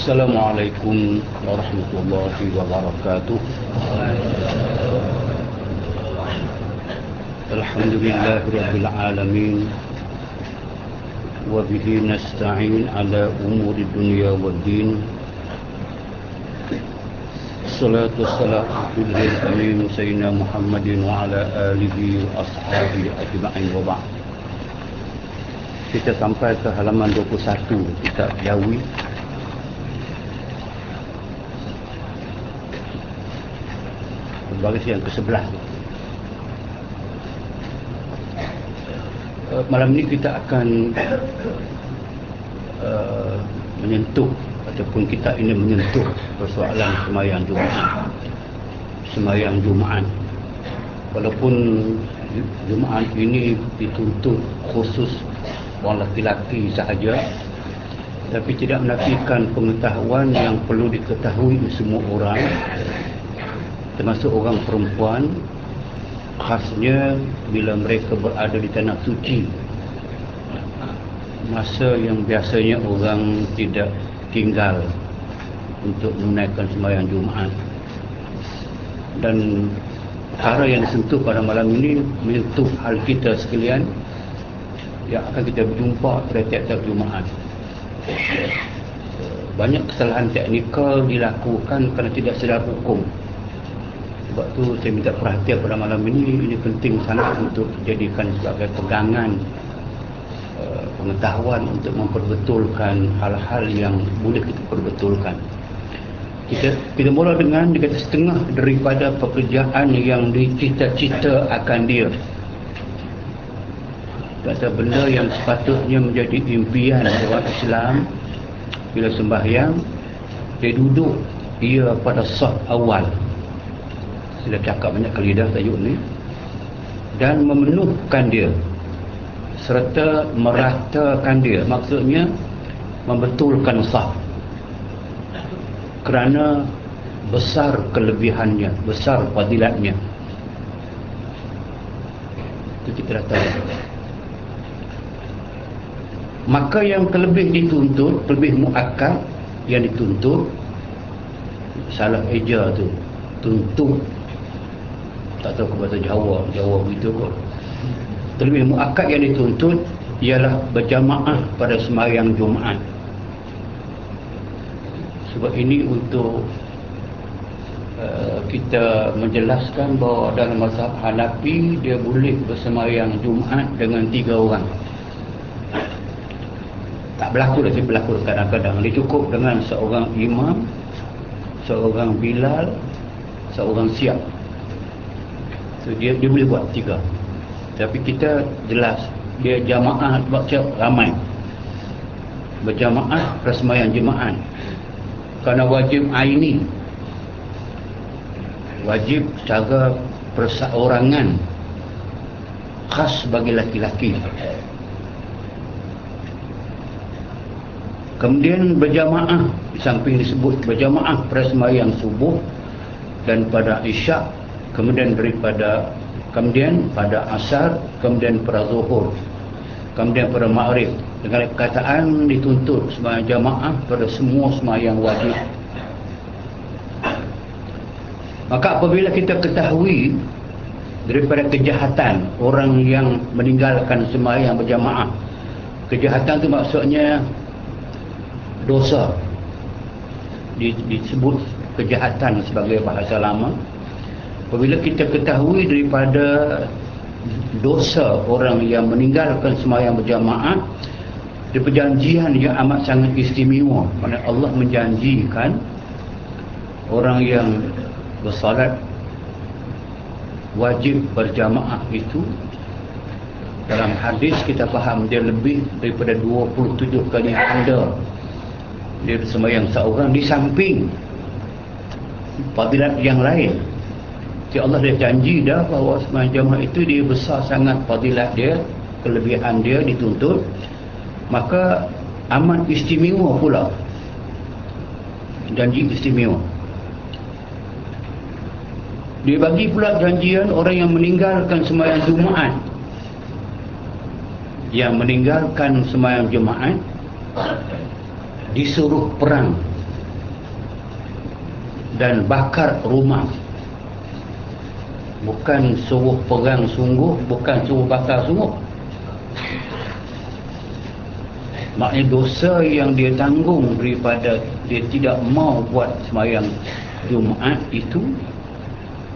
Assalamualaikum warahmatullahi wabarakatuh. Alhamdulillahirabbil alamin wa bihi nasta'in ala umuri dunya waddin. Salatu wassalamu ala amin sayyidina Muhammadin wa ala alihi wa ashabihi ajma'in wa ba'd. Kita sampai ke halaman 21 kitab Jawi. Baris yang ke-11. Malam ini kita akan menyentuh ataupun kita ini menyentuh persoalan sembahyang Jumaat. Sembahyang Jumaat. Walaupun Jumaat ini dituntut khusus orang lelaki sahaja, tapi tidak menafikan pengetahuan yang perlu diketahui semua orang, termasuk orang perempuan, khasnya bila mereka berada di tanah suci, masa yang biasanya orang tidak tinggal untuk menunaikan sembahyang Jumaat. Dan perkara yang disentuh pada malam ini menyentuh hal kita sekalian yang akan kita berjumpa pada tiap-tiap Jumaat. Banyak kesalahan teknikal dilakukan kerana tidak sedar hukum. Sebab tu saya minta perhatian pada malam ini penting sangat untuk dijadikan sebagai pegangan pengetahuan untuk memperbetulkan hal-hal yang boleh kita perbetulkan. Kita mula dengan dikata setengah daripada pekerjaan yang dicita-cita akan dia. Kata benda yang sepatutnya menjadi impian orang Islam bila sembahyang, dia duduk ia pada saf awal. Sudah cakap banyak kali dah tajuk ni. Dan memenuhkan dia serta meratakan dia, maksudnya membetulkan saf, kerana besar kelebihannya, besar fadilatnya. Itu kita dah tahu. Maka yang terlebih dituntut, terlebih muakkad yang dituntut, salah eja tu, tuntut, tak tahu ke bahasa Jawa begitu kot. Terlebih muakkad yang dituntut ialah berjamaah pada sembahyang Jumaat. Sebab ini untuk kita menjelaskan bahawa dalam mazhab Hanafi dia boleh bersembahyang Jumaat dengan 3 orang. Tak berlaku dah, berlaku kadang-kadang. Dia cukup dengan seorang imam, seorang bilal, seorang siap. So, dia boleh buat 3. Tapi kita jelas dia jamaah sebab ramai. Berjamaah persembahyang jemaah. Kerana wajib aini. Wajib secara perseorangan khas bagi laki-laki. Kemudian berjamaah, di samping disebut berjamaah pada sembahyang subuh dan pada isyak, kemudian pada asar, kemudian pada zuhur, kemudian pada maghrib. Dengan perkataan dituntut sembahyang jamaah pada semua sembahyang wajib. Maka apabila kita ketahui daripada kejahatan orang yang meninggalkan sembahyang berjamaah, kejahatan itu maksudnya dosa, disebut kejahatan sebagai bahasa lama. Apabila kita ketahui daripada dosa orang yang meninggalkan sembahyang berjamaah, di perjanjian yang amat sangat istimewa, kerana Allah menjanjikan orang yang bersalat wajib berjamaah itu, dalam hadis kita faham dia lebih daripada 27 kali ganda dia sembahyang seorang, di samping fadilat yang lain. Jadi Allah dah janji dah bahawa sembahyang jamaah itu dia besar sangat fadilat dia, kelebihan dia dituntut. Maka amat istimewa pula, janji istimewa. Dia bagi pula janjian orang yang meninggalkan sembahyang Jumaat. Yang meninggalkan sembahyang Jumaat disuruh perang dan bakar rumah. Bukan suruh perang sungguh, bukan suruh bakar sungguh. Maknanya dosa yang dia tanggung daripada dia tidak mau buat sembahyang Jumaat itu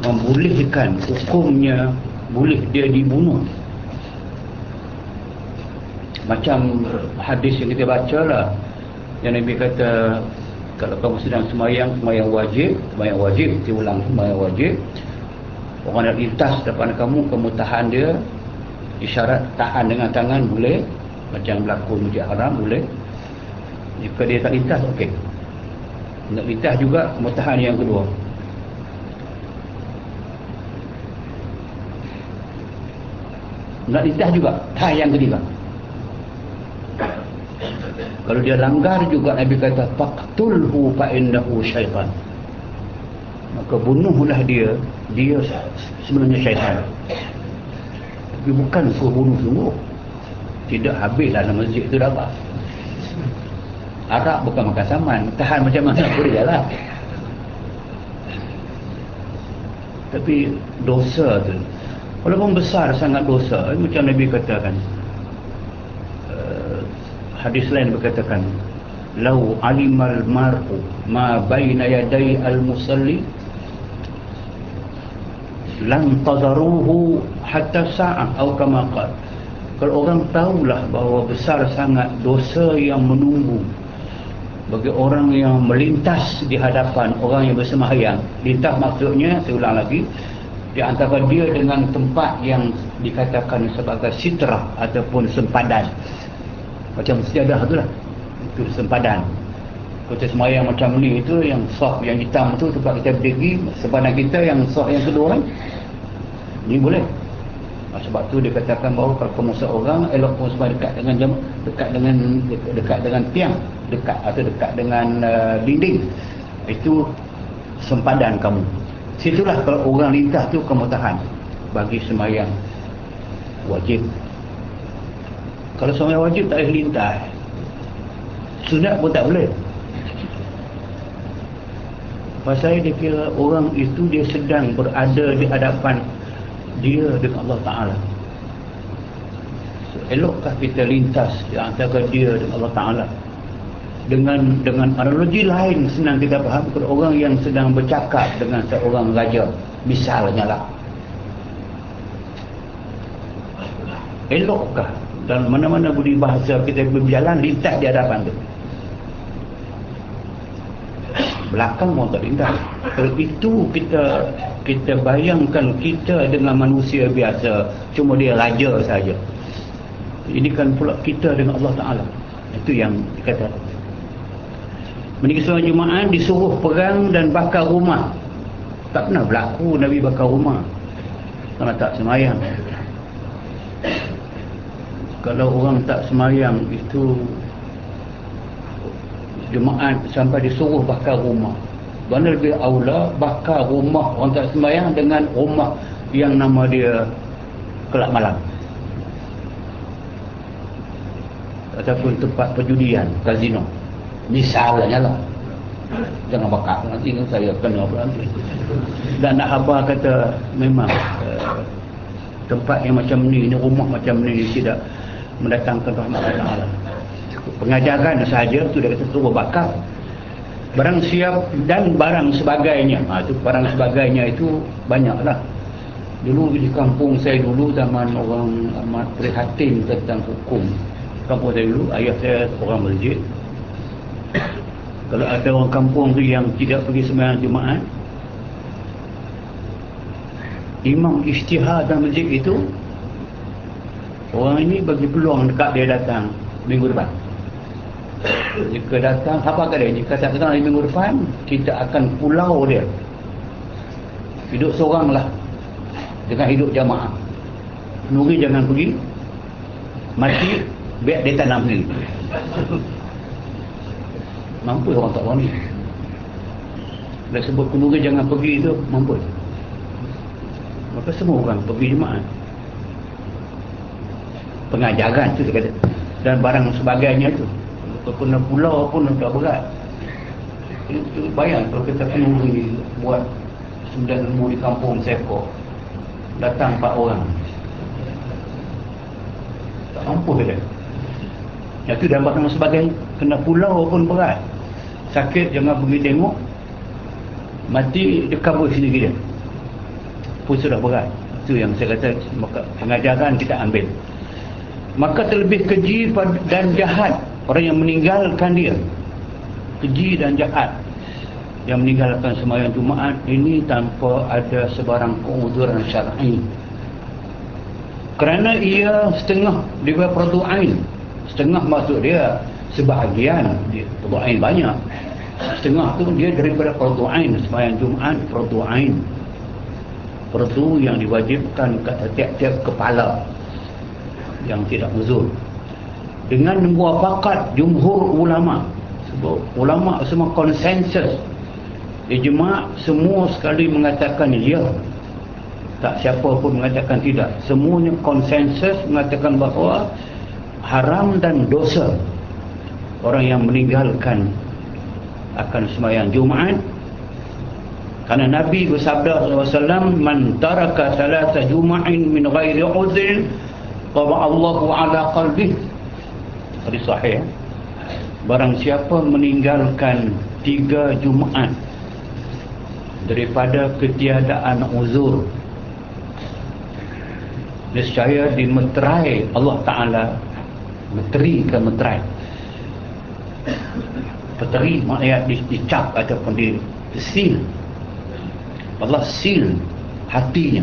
membolehkan hukumnya boleh dia dibunuh. Macam hadis yang kita baca lah, yang Nabi kata, kalau kamu sedang sembahyang wajib, kita ulang, sembahyang wajib, orang nak lintas depan kamu tahan dia, isyarat tahan dengan tangan boleh, macam berlaku masjid haram boleh. Jika dia tak lintas, okey, nak lintas juga kamu tahan yang kedua. Nak lintas juga tahan yang ketiga. Kalau dia langgar juga, Nabi kata faqtulhu fa innahu syaitan, maka bunuhlah dia sebenarnya syaitan. Tapi bukan suruh bunuh sungguh, tidak habislah dalam masjid itu dapat. Arak bukan makan saman, tahan macam mana boleh jalan. Tapi dosa tu walaupun besar sangat dosa, macam Nabi katakan, hadis lain berkatakan, lau alimal mar'u ma baina yaday al-musalli lan tadaruhu hatta sa'ah atau kama qala. Kalau orang tahulah bahawa besar sangat dosa yang menunggu bagi orang yang melintas di hadapan orang yang bersembahyang. Lintas maksudnya, saya ulang lagi, di antara dia dengan tempat yang dikatakan sebagai sitrah ataupun sempadan, macam sejadah tu lah, itu sempadan. Kita sembahyang macam ni, itu yang saf yang hitam tu tempat kita berdiri, sempadan kita yang saf yang kedua kan, ni boleh. Sebab tu dia katakan bahawa kalau kamu seorang elok pun sembahyang dekat dengan tiang, dekat dengan dinding, itu sempadan kamu. Situlah kalau orang lintas tu kamu tahan bagi sembahyang wajib. Kalau sembahyang wajib tak boleh lintas, sunat pun tak boleh. Pasal dia kira orang itu dia sedang berada di hadapan dia dengan Allah Ta'ala. So, elokkah kita lintas di antara dia dengan Allah Ta'ala? Dengan analogi lain senang kita faham, kalau orang yang sedang bercakap dengan seorang raja misalnya lah, elokkah dan mana-mana budi bahasa kita berjalan lintas di hadapan tu? Belakang pun tak lintas. Kalau itu kita bayangkan kita dengan manusia biasa, cuma dia raja saja. Ini kan pula kita dengan Allah Ta'ala. Itu yang dikata. Meniki solat Jumaat disuruh perang dan bakar rumah. Tak pernah berlaku Nabi bakar rumah kalau tak semayang. Kalau orang tak semayang itu Jumaat sampai disuruh bakar rumah, mana lebih aula bakar rumah orang tak sembahyang dengan rumah yang nama dia kelab malam ataupun tempat perjudian, kasino misalnya lah. Jangan bakar, nanti saya kena berhenti. Dan nak khabar kata memang tempat yang macam ni rumah macam ni tidak mendatangkan rahmat Allah. Pengajaran sahaja tu dia kata suruh bakar. Barang siap dan barang sebagainya. Itu barang sebagainya itu banyaklah. Dulu di kampung saya dulu, zaman orang amat prihatin tentang hukum. Kampung saya dulu, ayah saya orang masjid. Kalau ada orang kampung tu yang tidak pergi sembahyang Jumaat, imam ijtihad dalam masjid itu, orang ini bagi peluang dekat dia datang minggu depan. Jika datang, apa kata dia? Jika tak datang minggu depan, kita akan pulau dia. Hidup seorang lah, dengan hidup jamaah. Nuri jangan pergi, mati biar dia tanam sendiri. Mampu orang tak berani. Dia sebut Nuri jangan pergi itu, mampu. Maka semua orang pergi Jumaat. Pengajaran tu dia kata. Dan barang sebagainya tu, kena pulau pun tak berat. Bayang kalau kita pergi buat sembilan ilmu di kampung Seko, datang 4 orang, tak mampu dia. Yang tu dapat nama sebagai kena pulau pun berat. Sakit jangan pergi tengok, mati dia kabur sendiri dia pun sudah berat. Itu yang saya kata, maka pengajaran kita ambil. Maka terlebih keji dan jahat orang yang meninggalkan dia. Keji dan jahat yang meninggalkan sembahyang Jumaat ini tanpa ada sebarang penguzuran syar'i, kerana ia setengah dia fardu ain. Setengah maksud dia sebahagian, dia fardu ain banyak, setengah tu dia daripada fardu ain. Sembahyang Jumaat fardu ain, fardu yang diwajibkan kepada tiap-tiap kepala yang tidak uzur. Dengan muafakat jumhur ulama, sebab ulama semua konsensus, ijma', semua sekali mengatakan ya, tak siapa pun mengatakan tidak. Semuanya konsensus mengatakan bahawa haram dan dosa orang yang meninggalkan akan sembahyang Jumaat. Kerana Nabi bersabda SAW, man taraka salasa juma'in min ghairi uzrin qaba Allahu ala qalbih. Hadis sahih. Barang siapa meninggalkan 3 Jumaat daripada ketiadaan uzur, nescaya dimeterai Allah Ta'ala. Meteri ke meterai? Peteri maknanya dicap ataupun disil. Allah seal hatinya.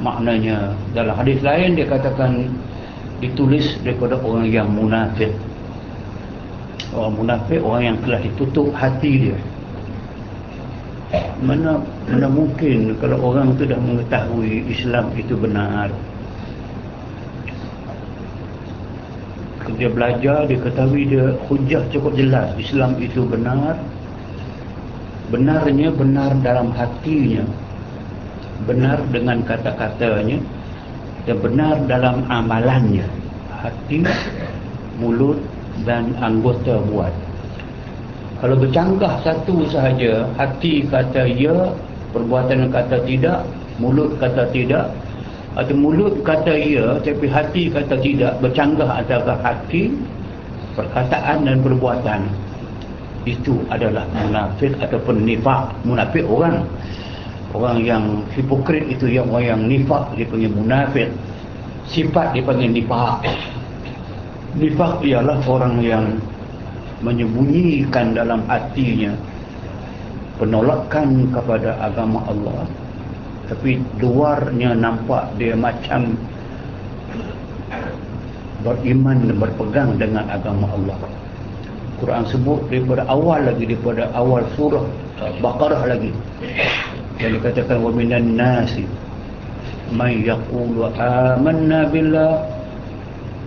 Maknanya dalam hadis lain dia katakan ditulis daripada orang yang munafik. Orang munafik, orang yang telah ditutup hati dia. Mana mungkin kalau orang itu dah mengetahui Islam itu benar, dia belajar, dia ketahui, dia hujah cukup jelas Islam itu benar. Benarnya benar dalam hatinya, benar dengan kata-katanya, dan benar dalam amalannya. Hati, mulut dan anggota buat. Kalau bercanggah satu sahaja, hati kata ya, perbuatan kata tidak, mulut kata tidak, atau mulut kata ya tapi hati kata tidak, bercanggah antara hati, perkataan dan perbuatan, itu adalah munafik ataupun nifak. Munafik orang yang hipokrit itu, yang orang yang nifak dipanggil munafik. Sifat dipanggil nifak. Nifak ialah orang yang menyembunyikan dalam hatinya penolakan kepada agama Allah, tapi luarnya nampak dia macam beriman dan berpegang dengan agama Allah. Quran sebut daripada awal surah Baqarah lagi, yang dikatakan wa minan nasi may yaqulu amanna billah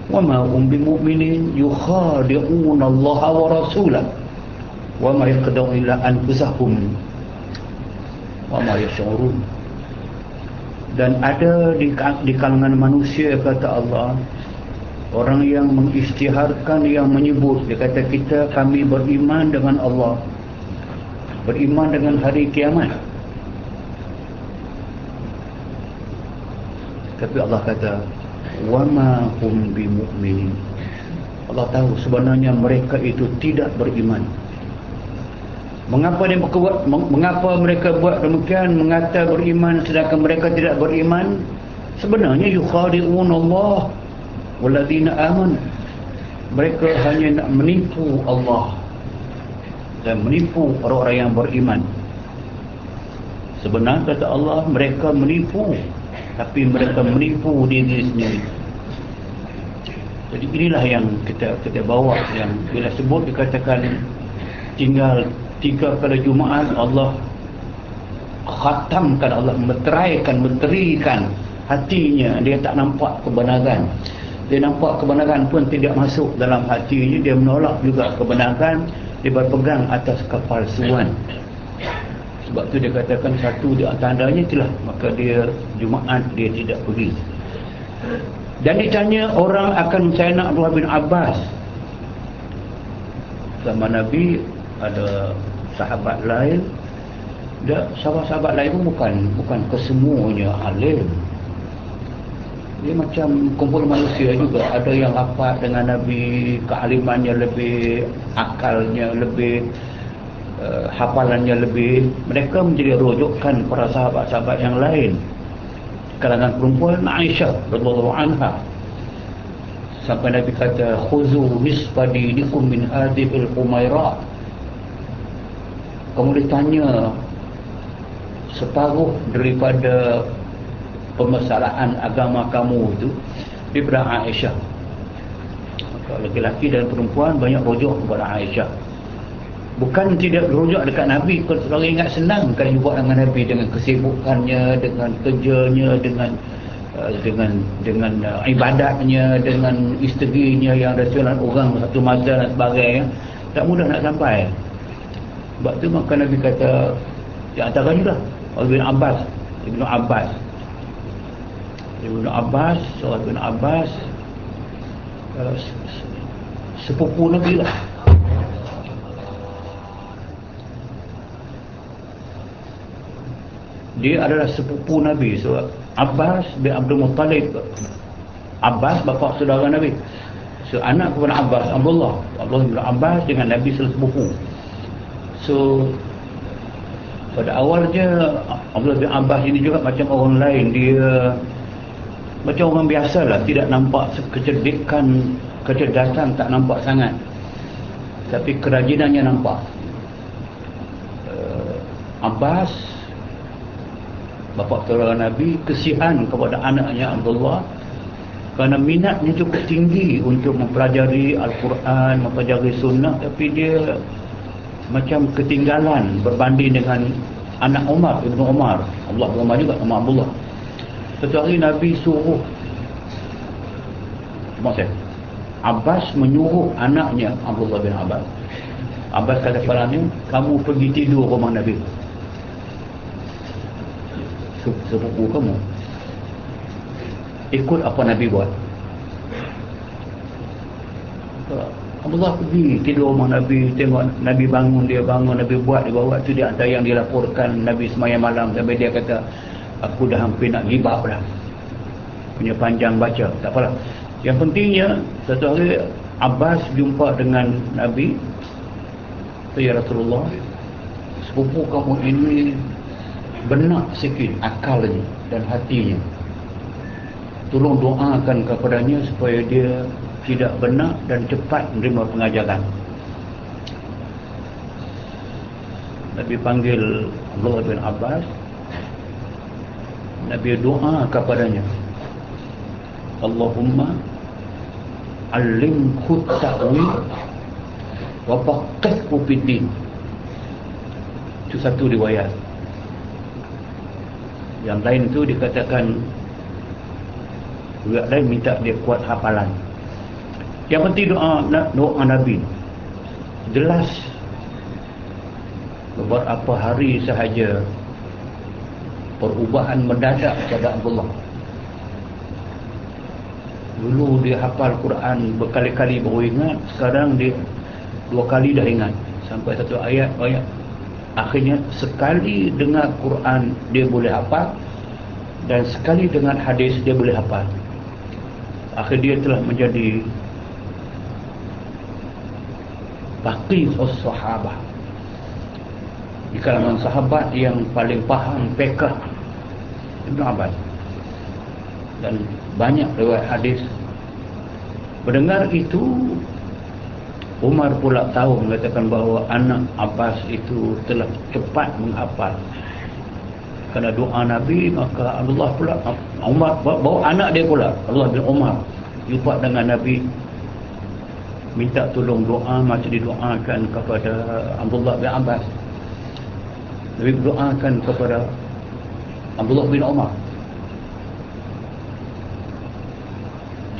wa ma hum bimu'minin yukhadi'una Allah wa rasulahu wa ma yaqda'u illa anfusahum wa ma yash'urun. Dan ada di kalangan manusia, kata Allah, orang yang mengisytiharkan, yang menyebut, dia kata kami beriman dengan Allah, beriman dengan hari kiamat, tapi Allah kata wama hum bimu'minin. Allah tahu sebenarnya mereka itu tidak beriman. Mengapa mereka buat demikian, mengata beriman sedangkan mereka tidak beriman? Sebenarnya yukhadi'un Allah walladzina amanu. Mereka hanya nak menipu Allah dan menipu orang-orang yang beriman. Sebenarnya kata Allah, mereka menipu, tapi mereka menipu diri sendiri. Jadi inilah yang kita bawa, yang bila sebut dikatakan tinggal 3 kali Jumaat, Allah khatamkan, Allah meterikan hatinya. Dia tak nampak kebenaran. Dia nampak kebenaran pun tidak masuk dalam hatinya. Dia menolak juga kebenaran. Dia berpegang atas kepalsuan. Sebab tu dia katakan satu di tandanya itulah, maka dia Jumaat dia tidak pergi. Dan ditanya orang akan Sayyidina Abdullah bin Abbas, zaman Nabi ada sahabat lain. Sahabat-sahabat lain pun bukan kesemuanya alim. Dia macam kumpul manusia juga. Ada yang rapat dengan Nabi, kealimannya lebih, akalnya lebih, hafalannya lebih. Mereka menjadi rujukan para sahabat-sahabat yang lain. Kalangan perempuan, Aisyah radhiyallahu anha, sampai Nabi kata, khuzu nisfa dinikum min hadhil Humairah. Kamu ditanya separuh daripada permasalahan agama kamu itu daripada Aisyah. Maka lelaki dan perempuan banyak rujuk kepada Aisyah. Bukan tidak rujuk dekat Nabi. Kalau ingat senang kan jumpa dengan Nabi, dengan kesibukannya, dengan kerjanya, dengan ibadatnya, dengan isterinya yang ada jalan orang satu masa dan sebagainya. Tak mudah nak sampai. Sebab tu maka Nabi kata, di antaranya lah Ibn Abbas, sepupu Nabi lah. Dia adalah sepupu Nabi. So Abbas bin Abdul Muttalib, Abbas bapa saudara Nabi. So anak kepada Abbas, Abdullah bin Abbas dengan Nabi sepupu. So pada awalnya Abdullah bin Abbas ini juga macam orang lain. Dia macam orang biasalah, tidak nampak kecerdasan tak nampak sangat, tapi kerajinannya nampak. Abbas bapa saudara Nabi kesian kepada anaknya Abdullah kerana minatnya cukup tinggi untuk mempelajari Al-Quran, mempelajari sunnah, tapi dia macam ketinggalan berbanding dengan anak Umar, Ibnu Umar. Abdullah bin Umar juga nama Abdullah. Satu hari Nabi suruh, Abbas menyuruh anaknya Abdullah bin Abbas. Abbas kata kepadanya, kamu pergi tidur rumah Nabi, sepupu kamu, ikut apa Nabi buat. Abdullah pergi tidur rumah Nabi, tengok Nabi bangun, dia bangun, Nabi buat, dia bawa. Itu dia antara yang dilaporkan Nabi semayang malam, sampai dia kata, aku dah hampir nak gibap dah, punya panjang baca. Tak apalah, yang pentingnya satu hari Abbas jumpa dengan Nabi. Ya Rasulullah, sepupu kamu ini benak sikit akalnya dan hatinya, tolong doakan kepadanya supaya dia tidak benak dan cepat menerima pengajaran. Nabi panggil Abdullah bin Abbas, Nabi doa kepadanya, Allahumma alimhu ta'wil wa faqihhu fid din. Itu satu riwayat. Yang lain itu dikatakan juga lain minta dia kuat hafalan. Yang penting doa Nabi jelas. Beberapa hari sahaja perubahan mendadak pada Abdullah. Dulu dia hafal Quran berkali-kali baru ingat, sekarang dia 2 kali dah ingat sampai satu ayat. Akhirnya sekali dengar Quran dia boleh hafal, dan sekali dengar hadis dia boleh hafal. Akhirnya dia telah menjadi faqihus sahabah, di kalangan sahabat yang paling faham fiqh Ibn Abbas, dan banyak riwayat hadis. Mendengar itu, Umar pula tahu, mengatakan bahawa anak Abbas itu telah cepat menghafal kerana doa Nabi. Maka Abdullah pula, Umar bawa anak dia pula, Abdullah bin Umar, jumpa dengan Nabi, minta tolong doa macam didoakan kepada Abdullah bin Abbas. Nabi berdoakan kepada Abdullah bin Umar.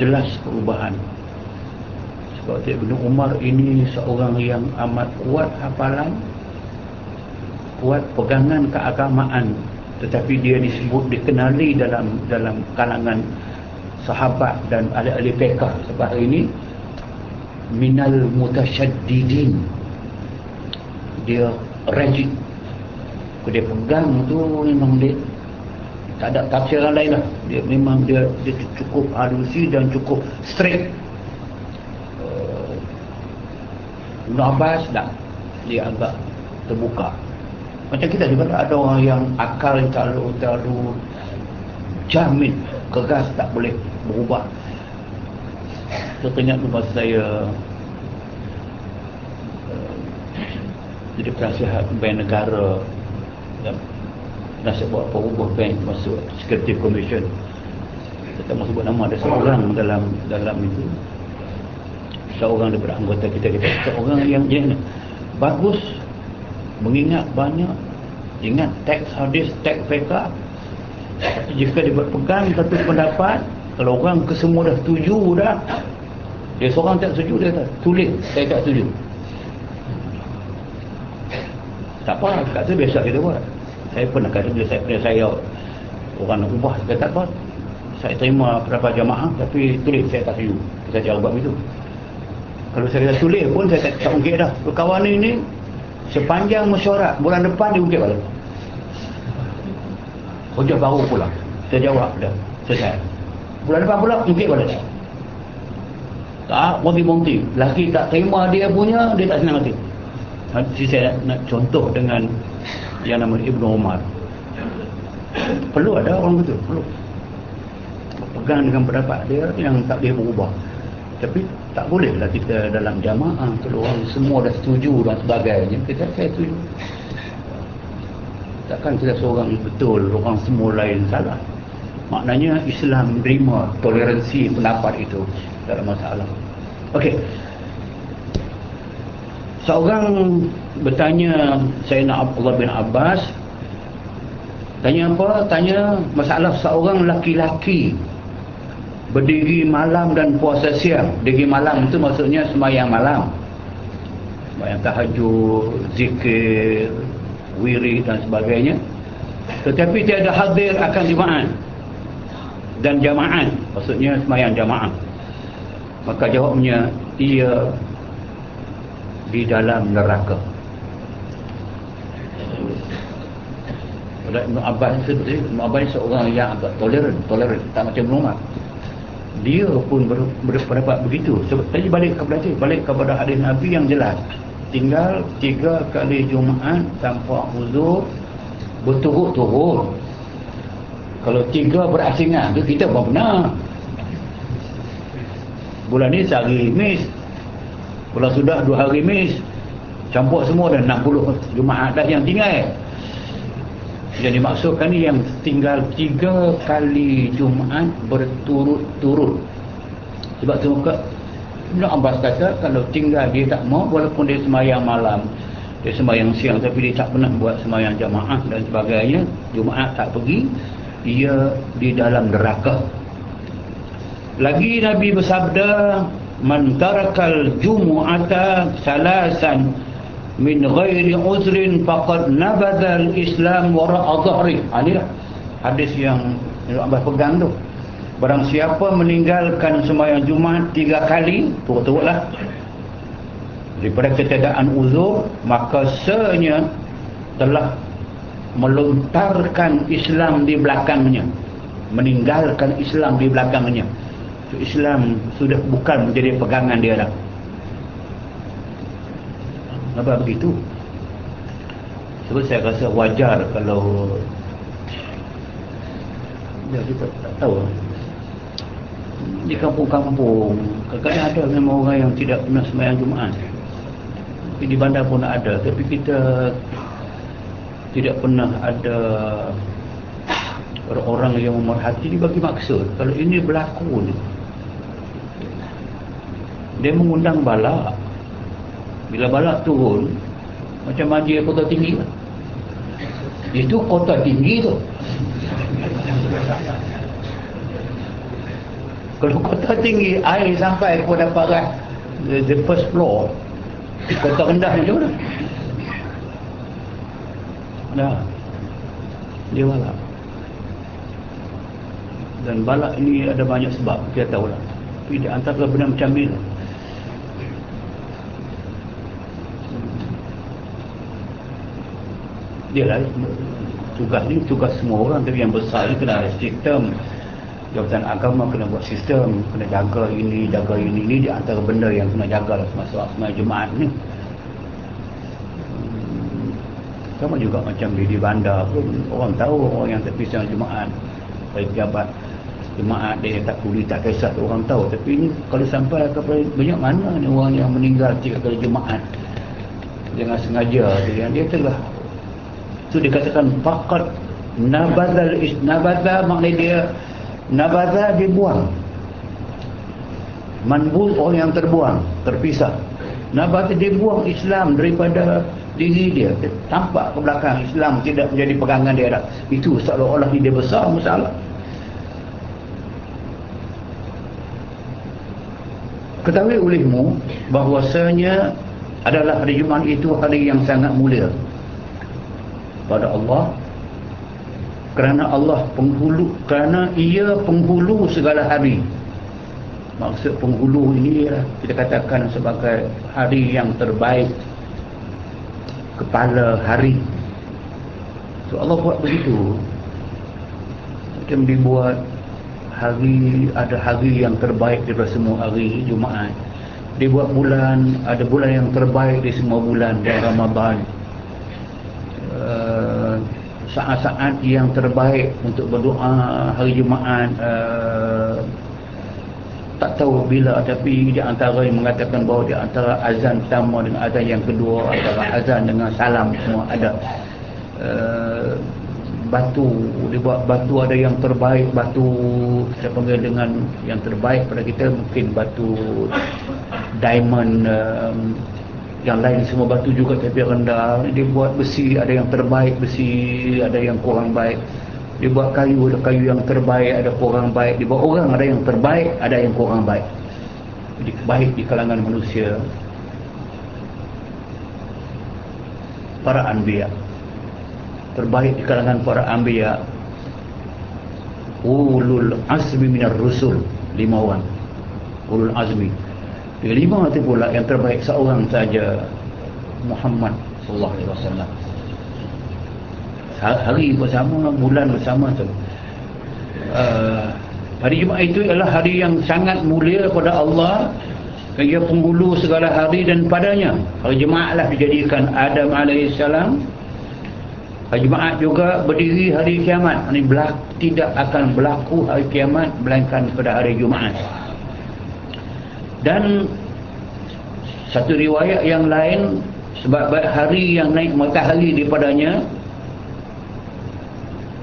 Jelas perubahan. Sebab Ibnu Umar ini seorang yang amat kuat hafalan, kuat pegangan keagamaan, tetapi dia dikenali dalam kalangan sahabat dan ahli-ahli fiqh sebab hari ini minal mutasyaddidin. Dia rigid. Kalau dia pegang tu memang dia tak ada tafsiran lain lah. Dia memang dia cukup halusi dan cukup straight. Ibn Abbas tak, dia agak terbuka. Macam kita juga ada orang yang akal terlalu jamin, keras, tak boleh berubah. Saya teringat lepas saya jadi penasihat bank negara dan nasihat buat perubah bank masuk Security Commission. Saya tak mahu sebut nama, ada seorang dalam itu, seorang daripada anggota kita seorang yang bagus, mengingat banyak, ingat teks hadis, teks fiqh. Tapi jika dia berpegang satu pendapat, kalau orang kesemua dah setuju dah, dia seorang tak setuju, dia tak tulis saya tak setuju. Tak apa, kata biasa kita buat. Saya pernah kata bila saya orang nak ubah, saya tak apa, saya terima pendapat jamaah tapi tulis saya tak setuju. Kita cara buat begitu. Kalau saya tulis pun saya tak ungkit dah. Kawan ini sepanjang mesyuarat bulan depan dia ungkit balik. Hujah baru pula. Saya jawab dah. Selesai. Bulan depan pula ungkit balik. Tak, bonti-bonti. Lagi tak terima dia punya, dia tak senang hati. Nanti saya nak contoh dengan yang nama Ibn Umar. Perlu ada orang betul, perlu pegang dengan pendapat dia yang tak boleh berubah. Tapi tak bolehlah kita dalam jamaah kalau orang semua dah setuju dan sebagainya, saya setuju. Takkan kita seorang betul, orang semua lain salah. Maknanya Islam menerima toleransi pendapat itu, tak ada masalah. Okey. Seorang bertanya Sayyidina Abdullah bin Abbas, tanya apa? Tanya masalah seorang laki-laki berdiri malam dan puasa siang. Diri malam itu maksudnya sembahyang malam, sembahyang tahajud, zikir, wirid dan sebagainya, tetapi tiada hadir akan jemaah dan jamaah, maksudnya sembahyang jamaah. Maka jawabnya, ia di dalam neraka. Ibn Abbas seorang yang agak toleran, tak macam Ibn Umar. Dia pun berpendapat begitu. Sebab tadi balik kepada hadis Nabi yang jelas, tinggal 3 kali Jumaat tanpa uzur berturut-turut. Kalau 3 berasingan tu kita pun pernah. Bulan ni sehari Khamis, bulan sudah 2 hari Khamis, campur semua dah 60 Jumaat dah yang tinggal. Yang dimaksudkan ni yang tinggal 3 kali Jumaat berturut-turut. Sebab tu muka Ibn Abbas kata kalau tinggal dia tak mau, walaupun dia sembahyang malam, dia sembahyang siang, tapi dia tak pernah buat sembahyang jamaah dan sebagainya, Jumaat tak pergi, ia di dalam neraka. Lagi Nabi bersabda, man tarakal jumu'ata salasan min ghairi uzrin faqad nabadal Islam wara'a dhahri. Inilah hadis yang Abah pegang tu. Barang siapa meninggalkan sembahyang Jumaat 3 kali turut-turutlah daripada ketiadaan uzur, maka senya telah melontarkan Islam di belakangnya, meninggalkan Islam di belakangnya. Islam sudah bukan menjadi pegangan dia dah. Kenapa begitu? Sebab saya rasa wajar kalau ya, kita tak tahu di kampung-kampung kadang-kadang ada memang orang yang tidak pernah sembahyang Jumaat, tapi di bandar pun ada, tapi kita tidak pernah ada orang-orang yang memerhati dibagi maksud. Kalau ini berlaku ni, dia mengundang balak. Bila balak turun, macam haji kota tinggi lah. Itu kota tinggi tu. Kalau kota tinggi, air sampai kepada paras the first floor. Kota rendah macam mana? Dah, dia balak. Dan balak ini ada banyak sebab, kita tahu lah. Tapi di antara benda macam ni lah. Dia lah tugas ni, tugas semua orang, tapi yang besar ni kena ada sistem. Jabatan agama kena buat sistem, kena jaga ini. Ini di antara benda yang kena jaga lah semasa Jumaat ni. Sama juga macam di bandar pun, orang tahu orang yang terpisah Jumaat, pejabat Jumaat dia tak peduli, tak kisah, orang tahu. Tapi ni kalau sampai kepada banyak mana ni orang yang meninggal 3 kali Jumaat dengan sengaja dia telah tu dikatakan faqat nabadha, maknanya dia nabadha, dibuang. Manbuz, orang yang terbuang, terpisah. Nabadha, dibuang Islam daripada diri dia, tampak ke belakang. Islam tidak menjadi pegangan dia dah. Itu seolah-olah dia besar masalah. Ketahui olehmu bahwasanya adalah hari Jumaat itu hari yang sangat mulia pada Allah, kerana Allah penghulu, kerana ia penghulu segala hari. Maksud penghulu ini ialah kita katakan sebagai hari yang terbaik, kepala hari. So Allah buat begitu. Macam dibuat hari, ada hari yang terbaik daripada semua hari, Jumaat. Dia buat bulan, ada bulan yang terbaik di semua bulan, bulan Ramadan. Saat-saat yang terbaik untuk berdoa hari Jumaat, tak tahu bila, tapi di antara yang mengatakan bahawa di antara azan pertama dengan azan yang kedua, antara azan dengan salam semua ada. Batu, dia buat batu ada yang terbaik, batu kita panggil dengan yang terbaik pada kita mungkin batu diamond, yang lain semua batu juga tapi rendah. Dia buat besi, ada yang terbaik besi, ada yang kurang baik. Dia buat kayu, ada kayu yang terbaik, ada kurang baik. Dia buat orang, ada yang terbaik, ada yang kurang baik. Jadi baik di kalangan manusia para anbiya, terbaik di kalangan para anbiya, ulul azmi minar rusul, 5 orang ulul azmi. 5 itu pula yang terbaik seorang saja, Muhammad sallallahu alaihi wasallam. Hari bersama, bulan bersama tu. Hari Jumaat itu adalah hari yang sangat mulia pada Allah. Ia penghulu segala hari, dan padanya hari Jumaat lah dijadikan Adam alaihissalam. Hari Jumaat juga berdiri hari kiamat. Ini tidak akan berlaku hari kiamat melainkan pada hari Jumaat. Dan satu riwayat yang lain, sebab hari yang naik matahari daripadanya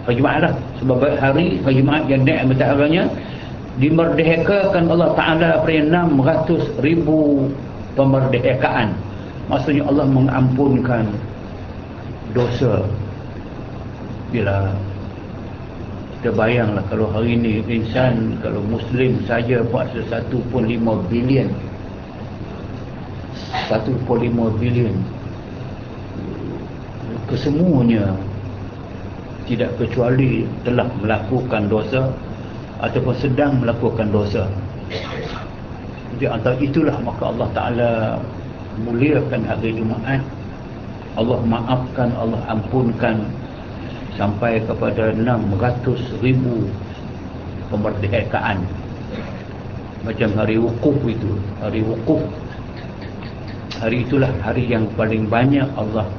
hari Jumaat lah, sebab hari Jumaat yang naik mataharinya dimerdekakan Allah Ta'ala pada 600,000 pemerdekaan. Maksudnya Allah mengampunkan dosa. Bila kita bayanglah kalau hari ini insan, kalau Muslim saja puasa 1.5 bilion, 1.5 bilion, kesemuanya tidak kecuali telah melakukan dosa ataupun sedang melakukan dosa. Jadi antara itulah maka Allah Ta'ala muliakan hari Jumaat. Allah maafkan, Allah ampunkan sampai kepada 600,000 pemerdekaan. Macam hari wukuf itu, hari wukuf, hari itulah hari yang paling banyak Allah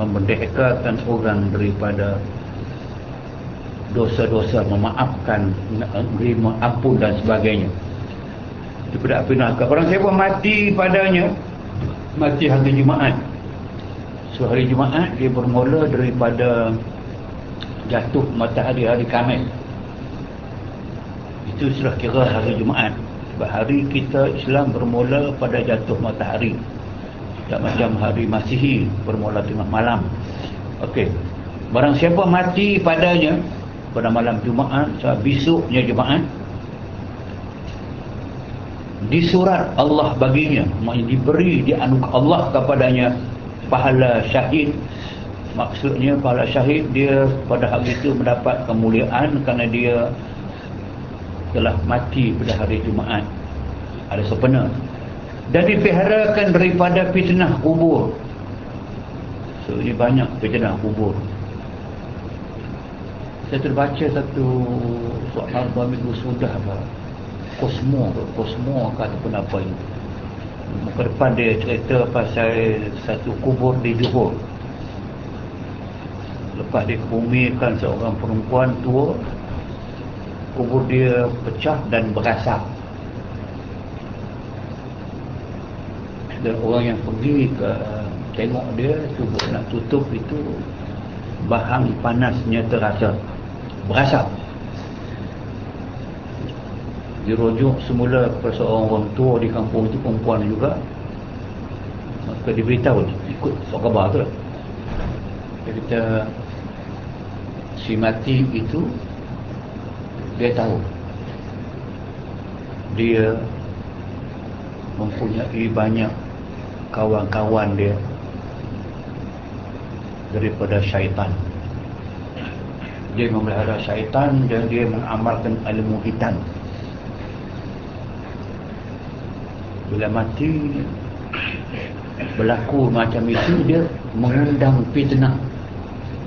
memerdekakan orang daripada dosa-dosa, memaafkan, menerima ampun dan sebagainya. Itu pada api neraka. Orang siapa mati padanya, mati hari Jumaat. So hari Jumaat dia bermula daripada jatuh matahari hari Khamis. Itu sudah kira hari Jumaat. Sebab hari kita Islam bermula pada jatuh matahari. Tak macam hari Masihi bermula tengah malam. Okey. Barang siapa mati padanya pada malam Jumaat, besoknya Jumaat, disurat Allah baginya, maksudnya diberi, dianugerah Allah kepadanya pahala syahid. Maksudnya pahala syahid, dia pada hari itu mendapat kemuliaan kerana dia telah mati pada hari Jumaat, ada sempena, dan dipeliharakan daripada fitnah kubur. So ini banyak berjenah kubur. Saya terbaca satu soal dua minggu sudah Kosmo ataupun apa ini. Muka depan dia cerita pasal satu kubur di Johor. Lepas dia kebumikan seorang perempuan tua, kubur dia pecah dan berasap. Dan orang yang pergi ke tengok dia cuba nak tutup itu, bahang panasnya terasa, berasap. Dirujuk semula kepada seorang orang tua di kampung itu, perempuan juga. Maka diberitahu ikut surat khabar tu lah. Dia kata si mati itu dia tahu dia mempunyai banyak kawan-kawan dia daripada syaitan. Dia memelihara syaitan dan dia mengamalkan ilmu hitam. Bila mati berlaku macam itu, dia mengundang fitnah.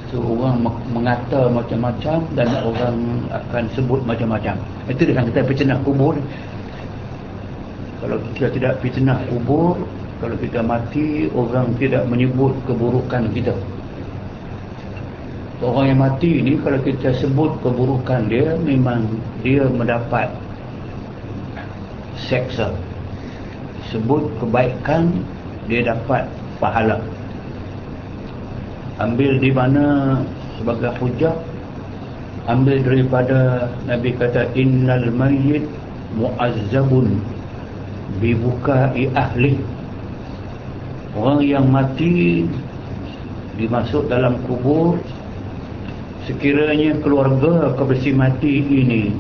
So orang mengata macam-macam dan orang akan sebut macam-macam. Itu dia kata fitnah kubur. Kalau kita tidak fitnah kubur, kalau kita mati, orang tidak menyebut keburukan kita. Orang yang mati ni, kalau kita sebut keburukan dia, memang dia mendapat seksa. Sebut kebaikan, dia dapat pahala. Ambil di mana sebagai hujah, ambil daripada Nabi kata innal mayyit mu'azzabun bibukai ahli. Orang yang mati dimasuk dalam kubur, sekiranya keluarga kebersi mati ini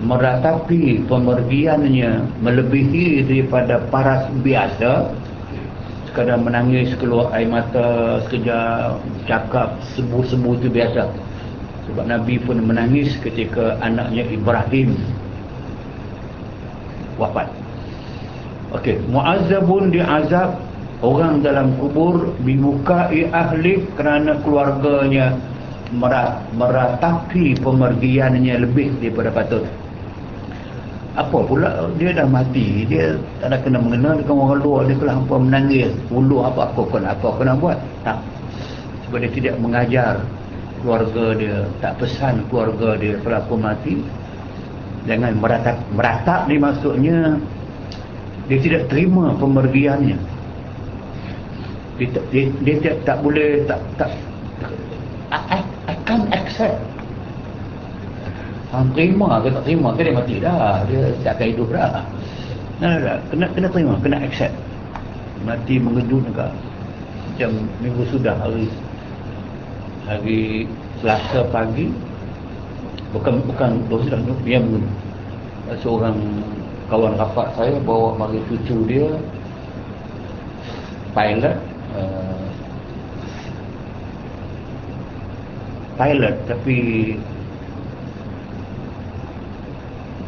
meratapi pemergiannya melebihi daripada paras biasa, sekadar menangis keluar air mata, sekejap cakap sebu-sebu itu biasa. Sebab Nabi pun menangis ketika anaknya Ibrahim wafat. Okey, mu'azzabun diazab orang dalam kubur bimukai ahli, kerana keluarganya meratapi pemergiannya lebih daripada patut. Apa pula dia dah mati, dia tak ada kena mengenal dengan orang luar, dia kelah hampa menangis ulu apa kena buat tak. Sebab dia tidak mengajar keluarga dia, tak pesan keluarga dia kalau aku mati jangan meratap ni, maksudnya dia tidak terima pemergiannya. Dia tak boleh I can't accept. Terima ke tak terima ke, dia mati dah, dia tak akan hidup dah. Kena terima, kena accept. Mati mengedun ke macam minggu sudah, hari Selasa pagi, bukan sudah dia seorang kawan rapat saya bawa mari cucu dia pilot tapi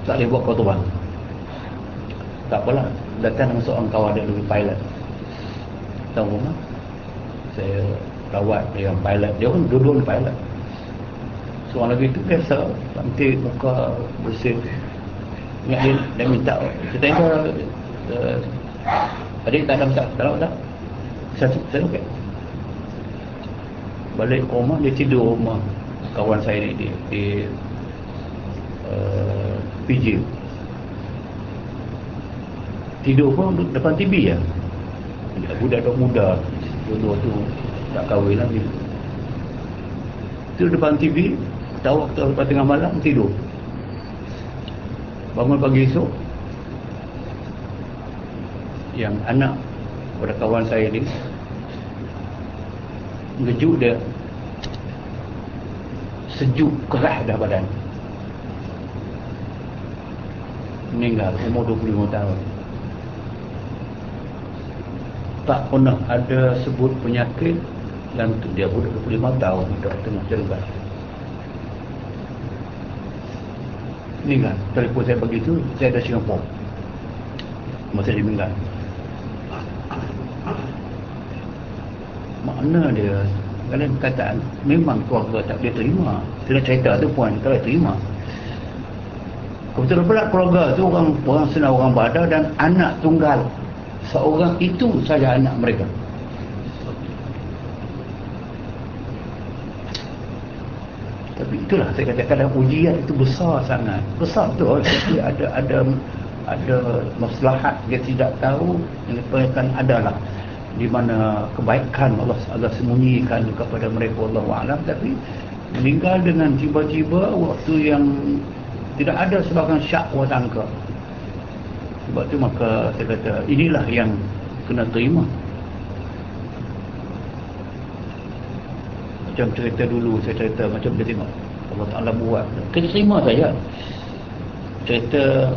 tak boleh buat kau terbang. Tak apalah, datang dengan seorang kawan dia lebih pilot. Tahu rumah saya rawat yang pilot, dia pun dua-dua pilot. Seorang lagi tu biasa, cantik, muka bersih. Ingat dia minta, saya tanya adik tak ada minta, tak? Saya okey. Balik ke rumah, dia tidur rumah kawan saya ni di PJ. Tidur pun depan TV ya. Budak muda, dua-dua tu tak kahwin lagi. Tidur depan TV, tahu waktu lepas tengah malam tidur. Bangun pagi esok, yang anak pada kawan saya ni ngejut dia, sejuk kerah dah badan, meninggal umur 25 tahun. Tak pernah ada sebut penyakit, dan dia budak 25 tahun dah tengah cergas. Meninggal. Telefon saya begitu, saya ada Singapura masa dia meninggal. makna dia kalau perkataan memang keluarga tak boleh terima. Dalam cerita tu puan tak boleh terima. Kebetulan pula keluarga tu orang senang orang Badar dan anak tunggal seorang itu saja anak mereka. Tapi itulah saya katakan ujian itu besar sangat. Besar betul. Jadi ada maslahat dia tidak tahu yang diperlukan adalah di mana kebaikan Allah sembunyikan kepada mereka Allahu a'lam, tapi meninggal dengan tiba-tiba waktu yang tidak ada sebarang syak wa sangka. Sebab tu maka saya kata inilah yang kena terima. Macam cerita dulu saya cerita macam dia tengok Allah Ta'ala buat kita terima saja. Cerita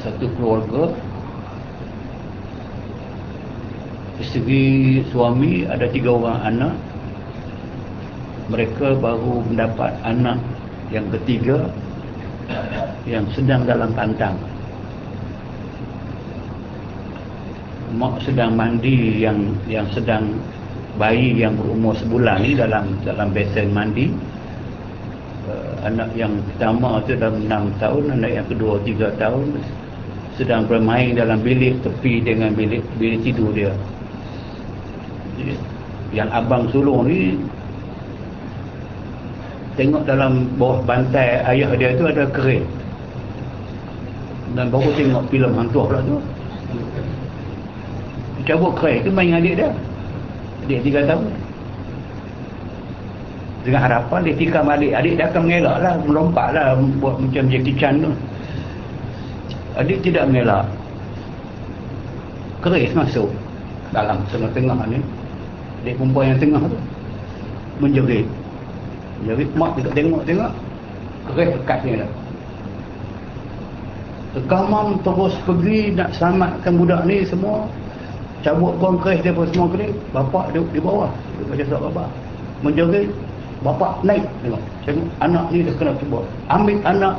satu keluarga, isteri suami ada 3 orang anak, mereka baru mendapat anak yang ketiga yang sedang dalam kandang. Mak sedang mandi yang sedang bayi yang berumur sebulan ni dalam besen mandi. Anak yang pertama tu dalam 6 tahun, anak yang kedua 3 tahun sedang bermain dalam bilik tepi dengan bilik tidur dia. Yang abang sulung ni tengok dalam bawah bantai ayah dia tu ada keris, dan baru tengok filem hantu pula tu. Dia cabut keris tu main adik dia, adik 3 tahun, dengan harapan dia tikam adik dia akan mengelak lah, melompat lah, buat macam Jackie Chan tu. Adik tidak mengelak, keris masuk dalam tengah-tengah ni. Adik perempuan yang tengah tu menjerit. Jadi mak tidak tengok keris dekatnya dah. Kamam terus pergi nak selamatkan budak ni semua. Cabut buang keris dia pun semua keris. Bapak duduk di bawah. Dia baca surat bapak. Menjerit. Bapak naik tengok. Tengok anak ni dah kena cuba. Ambil anak.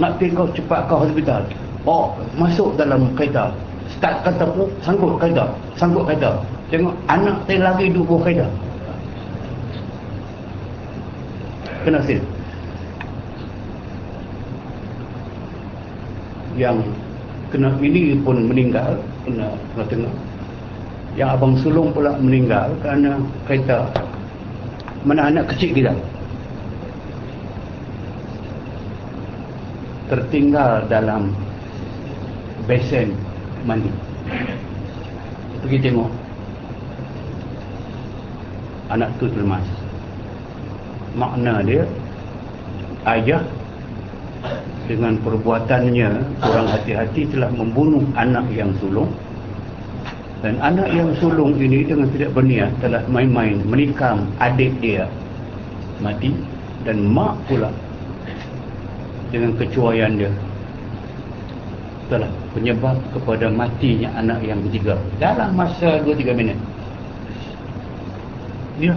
Nak pergi kau cepat ke hospital. Oh, masuk dalam kereta. Start kereta pun sangkut kereta. Tengok anak saya lagi duduk bawah kereta. Kena sil. Yang kena ini pun meninggal, kena tengok. Yang abang sulung pula meninggal kerana kereta. Mana anak kecil kita tertinggal dalam besen mandi. Pergi tengok, anak tu terlemas. Makna dia, ayah dengan perbuatannya kurang hati-hati telah membunuh anak yang sulung, dan anak yang sulung ini dengan tidak berniat telah main-main menikam adik dia mati, dan mak pula dengan kecuaian dia telah penyebab kepada matinya anak yang ketiga dalam masa 2-3 minit. Dia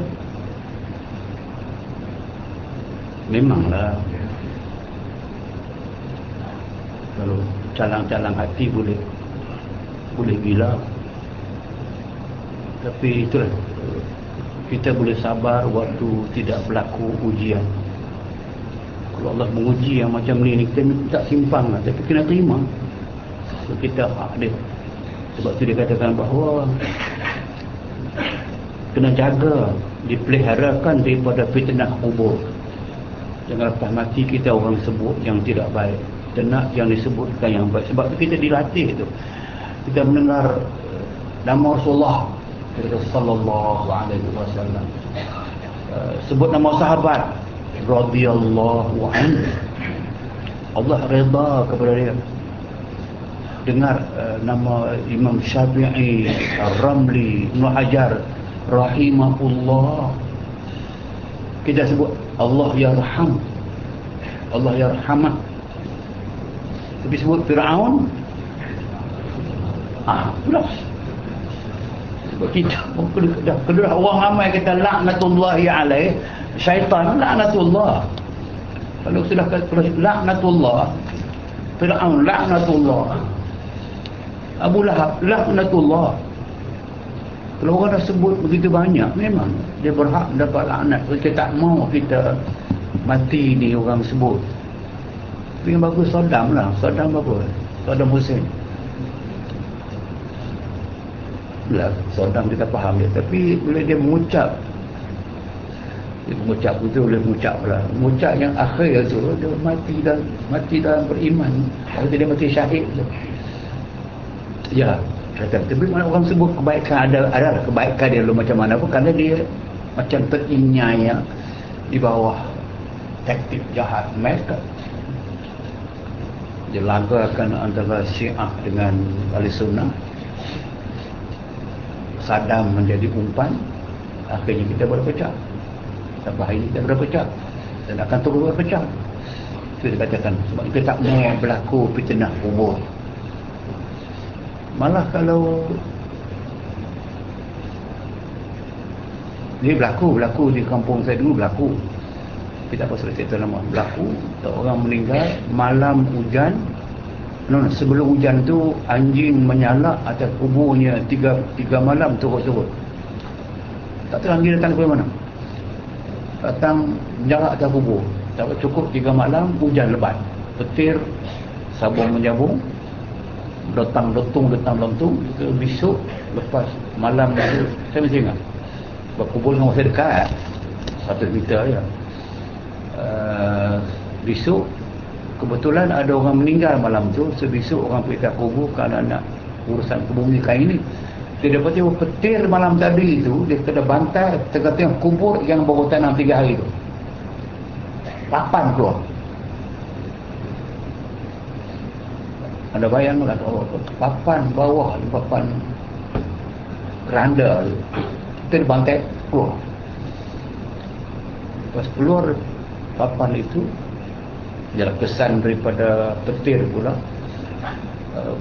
memanglah kalau calang-calang hati boleh gila, tapi itulah kita boleh sabar waktu tidak berlaku ujian. Kalau Allah menguji yang macam ni kita tak simpang lah, tapi kena terima. So, kita hak dia. Sebab tu dia katakan bahawa kena jaga, dipeliharakan daripada fitnah kubur. Jangan lepas mati kita orang sebut yang tidak baik, kita nak yang disebutkan yang baik. Sebab tu kita dilatih tu. Kita mendengar nama Rasulullah sallallahu alaihi wasallam, sebut nama sahabat radhiyallahu anhu, Allah redha kepada dia. Dengar nama Imam Syafi'i, Ramli, Ibn Hajar rahimahullah, kita sebut Allah yarham, Allah yarhamah. Tapi sebut Fir'aun, sudah. Sebab kita kedua orang ramai kata laknatullahi alaih, syaitan laknatullah. Kalau sudah kata laknatullah, Fir'aun laknatullah, Abu Lahab laknatullah. Kalau orang dah sebut begitu banyak, memang dia berhak mendapat laknat. Kita tak mau kita mati ni orang sebut. Tapi yang bagus Saddam lah. Saddam apa? Saddam Hussein. Lah, Saddam kita faham dia. Tapi bila dia mengucap itu boleh mengucap lah. Mengucap yang akhir tu, dia mati dalam beriman. Kalau dia mati syahid tu. Ya, kata. Tapi mana orang sebut kebaikan, ada kebaikan dia lalu macam mana pun, kerana dia macam terinyai di bawah taktik jahat mereka. Dia lagakan antara Syiah dengan Ahli Sunnah. Saddam menjadi umpan, akhirnya kita berpecah. Sampai hari ini kita berpecah dan akan terus berpecah. Itu dikatakan sebab kita tak mau berlaku fitnah kubur. Malah kalau dia berlaku di kampung saya dulu berlaku. Kita apa cerita lama berlaku, orang meninggal malam hujan. Sebelum hujan tu anjing menyalak atas kuburnya tiga malam turut-turut. Tak tahu anjing datang dari mana. Datang menyalak atas kubur. Tak cukup 3 malam hujan lebat. Petir sabung menjabung. Letang-letung. Besok lepas malam tu saya mesti ingat. Sebab kubur dengan saya dekat 100 meter je. Besok kebetulan ada orang meninggal malam tu, sebesok orang pergi ke kubur kerana nak urusan kebumikan ini. Dia dapat petir malam tadi tu, dia kena bantai tengah-tengah kubur yang baru tanam 3 hari tu. Papan keluar. Anda bayangkan papan bawah, papan keranda tu, kita bantai keluar. Lepas keluar papan itu, ialah kesan daripada petir pula,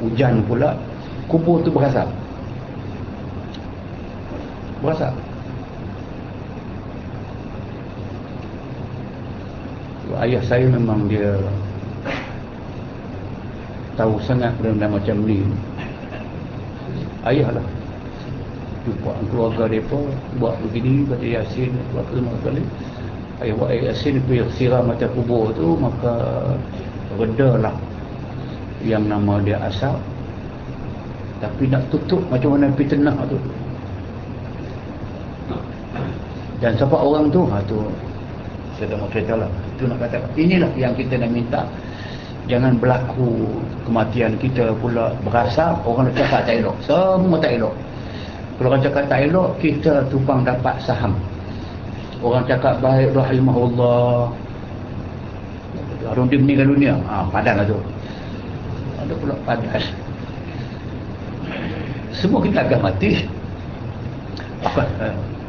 hujan pula, kubur tu berasap. Ayah saya memang dia tahu sangat benda macam ni. Ayah lah jumpa keluarga mereka buat begini, baca Yasin, buat kelima kali. Ayah buat Yasin, pergi siram atas kubur tu, maka redalah yang nama dia asap. Tapi nak tutup macam mana fitnah tu. Dan siapa orang tu? Tu saya dah mau cerita lah. Itu nak kata, inilah yang kita nak minta. Jangan berlaku kematian kita pula berasap, orang nak cakap tak elok. Semua tak elok. Kalau orang cakap tak elok, kita tumpang dapat saham. Orang cakap baik, rahimahullah, orang dia meninggal dunia, padan lah tu. Ada pula padan. Semua kita akan mati.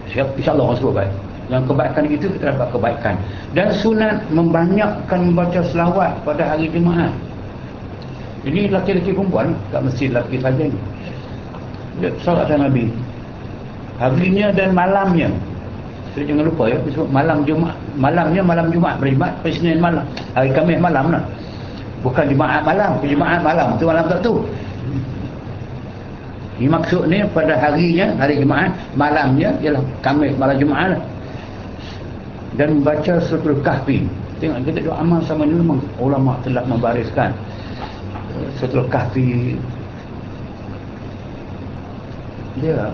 InsyaAllah orang sebut baik. Yang kebaikan itu kita dapat kebaikan. Dan sunat membanyakkan membaca selawat pada hari Jumaat. Ini laki-laki perempuan, tak mesti lelaki saja ni. Selawat Nabi harinya dan malamnya. So, jangan lupa ya, malam Jumaat, malamnya malam Jumaat berjimat, Isnin malam, hari Khamis malam lah. Bukan Jumaat malam, Jumaat malam tu malam tak tu. Ini maksudnya pada harinya, hari Jumaat, malamnya ialah Khamis malam Jumaat lah. Dan membaca Suratul Kahfi. Tengok kita doa amal sama ni memang ulama telah membariskan Suratul Kahfi. Dia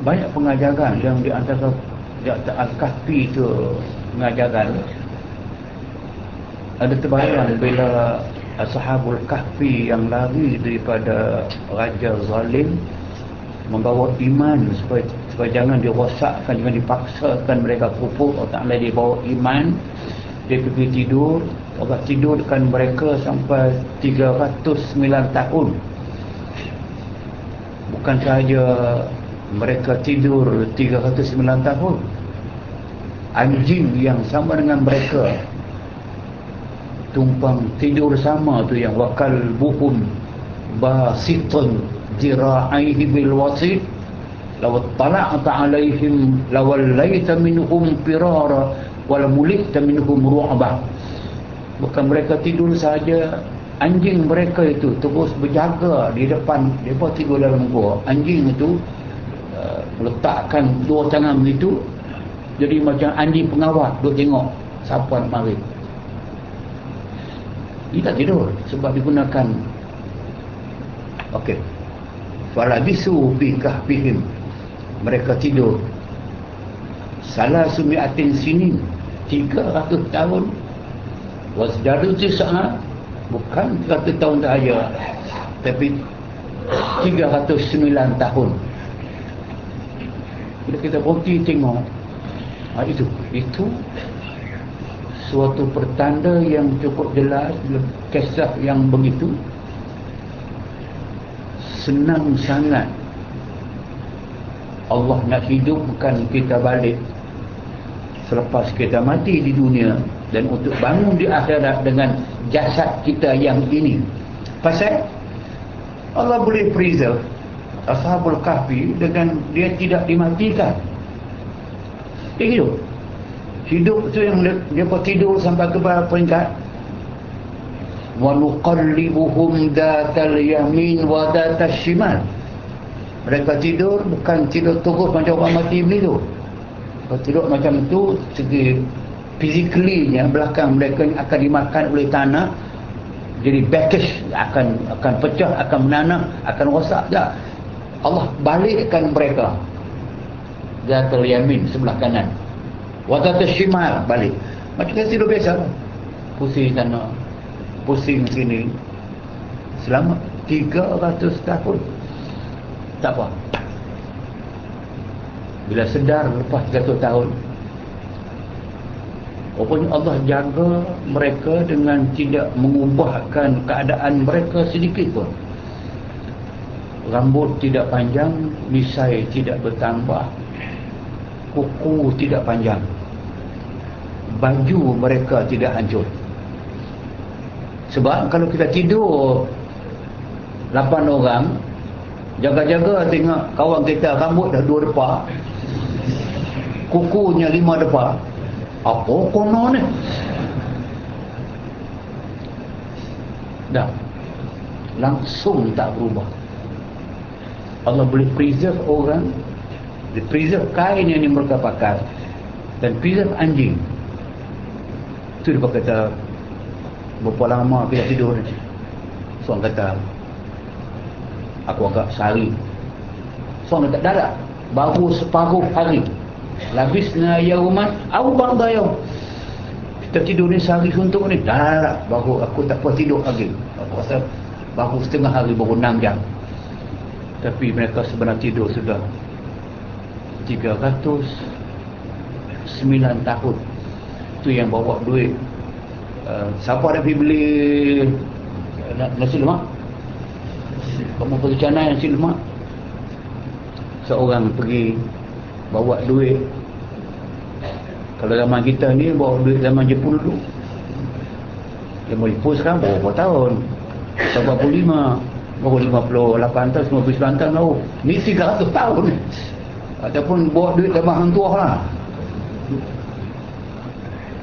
banyak pengajaran yang di antara Al-Kahfi itu pengajaran. Ada terbayang bila Ashabul Kahfi yang lari daripada Raja Zalim membawa iman supaya jangan dirosakkan, jangan dipaksakan mereka kufur. Allah Ta'ala dia bawa iman, dia pergi tidur. Allah tidurkan mereka sampai 309 tahun. Bukan sahaja mereka tidur 309 tahun, anjing yang sama dengan mereka tumpang tidur sama tu, yang wakal buhun basitun dira'aihi bil wasit law tala'ta alaihim lawallaita minhum firara wal mulita minhum ru'ba. Bukan mereka tidur saja anjing mereka itu terus berjaga di depan. Mereka tidur dalam gua. Anjing itu letakkan dua tangan begitu, jadi macam anjing pengawal duk tengok siapa nak mari. Dia tak tidur sebab digunakan. Okey. Falabisu fi kahfihim, mereka tidur salah sumiatin sinin, 300 tahun. Wasdadu tis'a, bukan 100 tahun sahaja, tapi 309 tahun. Bila kita berhenti tengok, itu suatu pertanda yang cukup jelas. Kisah yang begitu senang sangat Allah nak hidupkan kita balik selepas kita mati di dunia, dan untuk bangun di akhirat dengan jasad kita yang ini. Pasal Allah boleh preserve Ashabul Kahfi dengan dia tidak dimatikan. Dia hidup tu yang dia tidur sampai ke peringkat wa nuqallibuhum datal yamin wa datal shimal. Mereka tidur bukan tidur terus macam orang mati begitu. Kalau tidur macam tu, segi physically-nya belakang mereka akan dimakan oleh tanah, jadi backish, akan pecah, akan menanah, akan rosak. Tak, Allah balikkan mereka datal yamin sebelah kanan, wa datal shimal balik. Macam kita tidur biasa, pusing sana, pusing sini, selama 300 tahun. Tak apa. Bila sedar lepas 300 tahun, rupanya Allah jaga mereka dengan tidak mengubahkan keadaan mereka sedikit pun. Rambut tidak panjang, misai tidak bertambah, kuku tidak panjang, baju mereka tidak hancur. Sebab kalau kita tidur 8 orang, jaga-jaga tengok kawan kita rambut dah 2 depa, kukunya 5 depa, apa kono ni? Dah langsung tak berubah. Allah boleh preserve orang, dia preserve kain yang mereka pakai, dan preserve anjing. Itu dia kata, berapa lama kita tidur ni? Seorang kata, aku agak sehari. Seorang kata, dah baru separuh hari. Labisna yauman aw ba'da yaum. Kita tidur ni sehari suntuk ni. Dah baru aku tak puas tidur lagi. Aku rasa baru setengah hari, baru 6 jam. Tapi mereka sebenarnya tidur sudah 309 tahun. Itu yang bawa duit. Siapa ada pergi beli nasi lemak? Kamu pergi canai nasi lemak, seorang pergi bawa duit. Kalau zaman kita ni bawa duit zaman Jepun dulu. Zaman Jepun sekarang berapa tahun? 45, baru 58 tahun, 59 tahun baru. Ni 300 tahun. Ataupun bawa duit zaman hang tuah lah.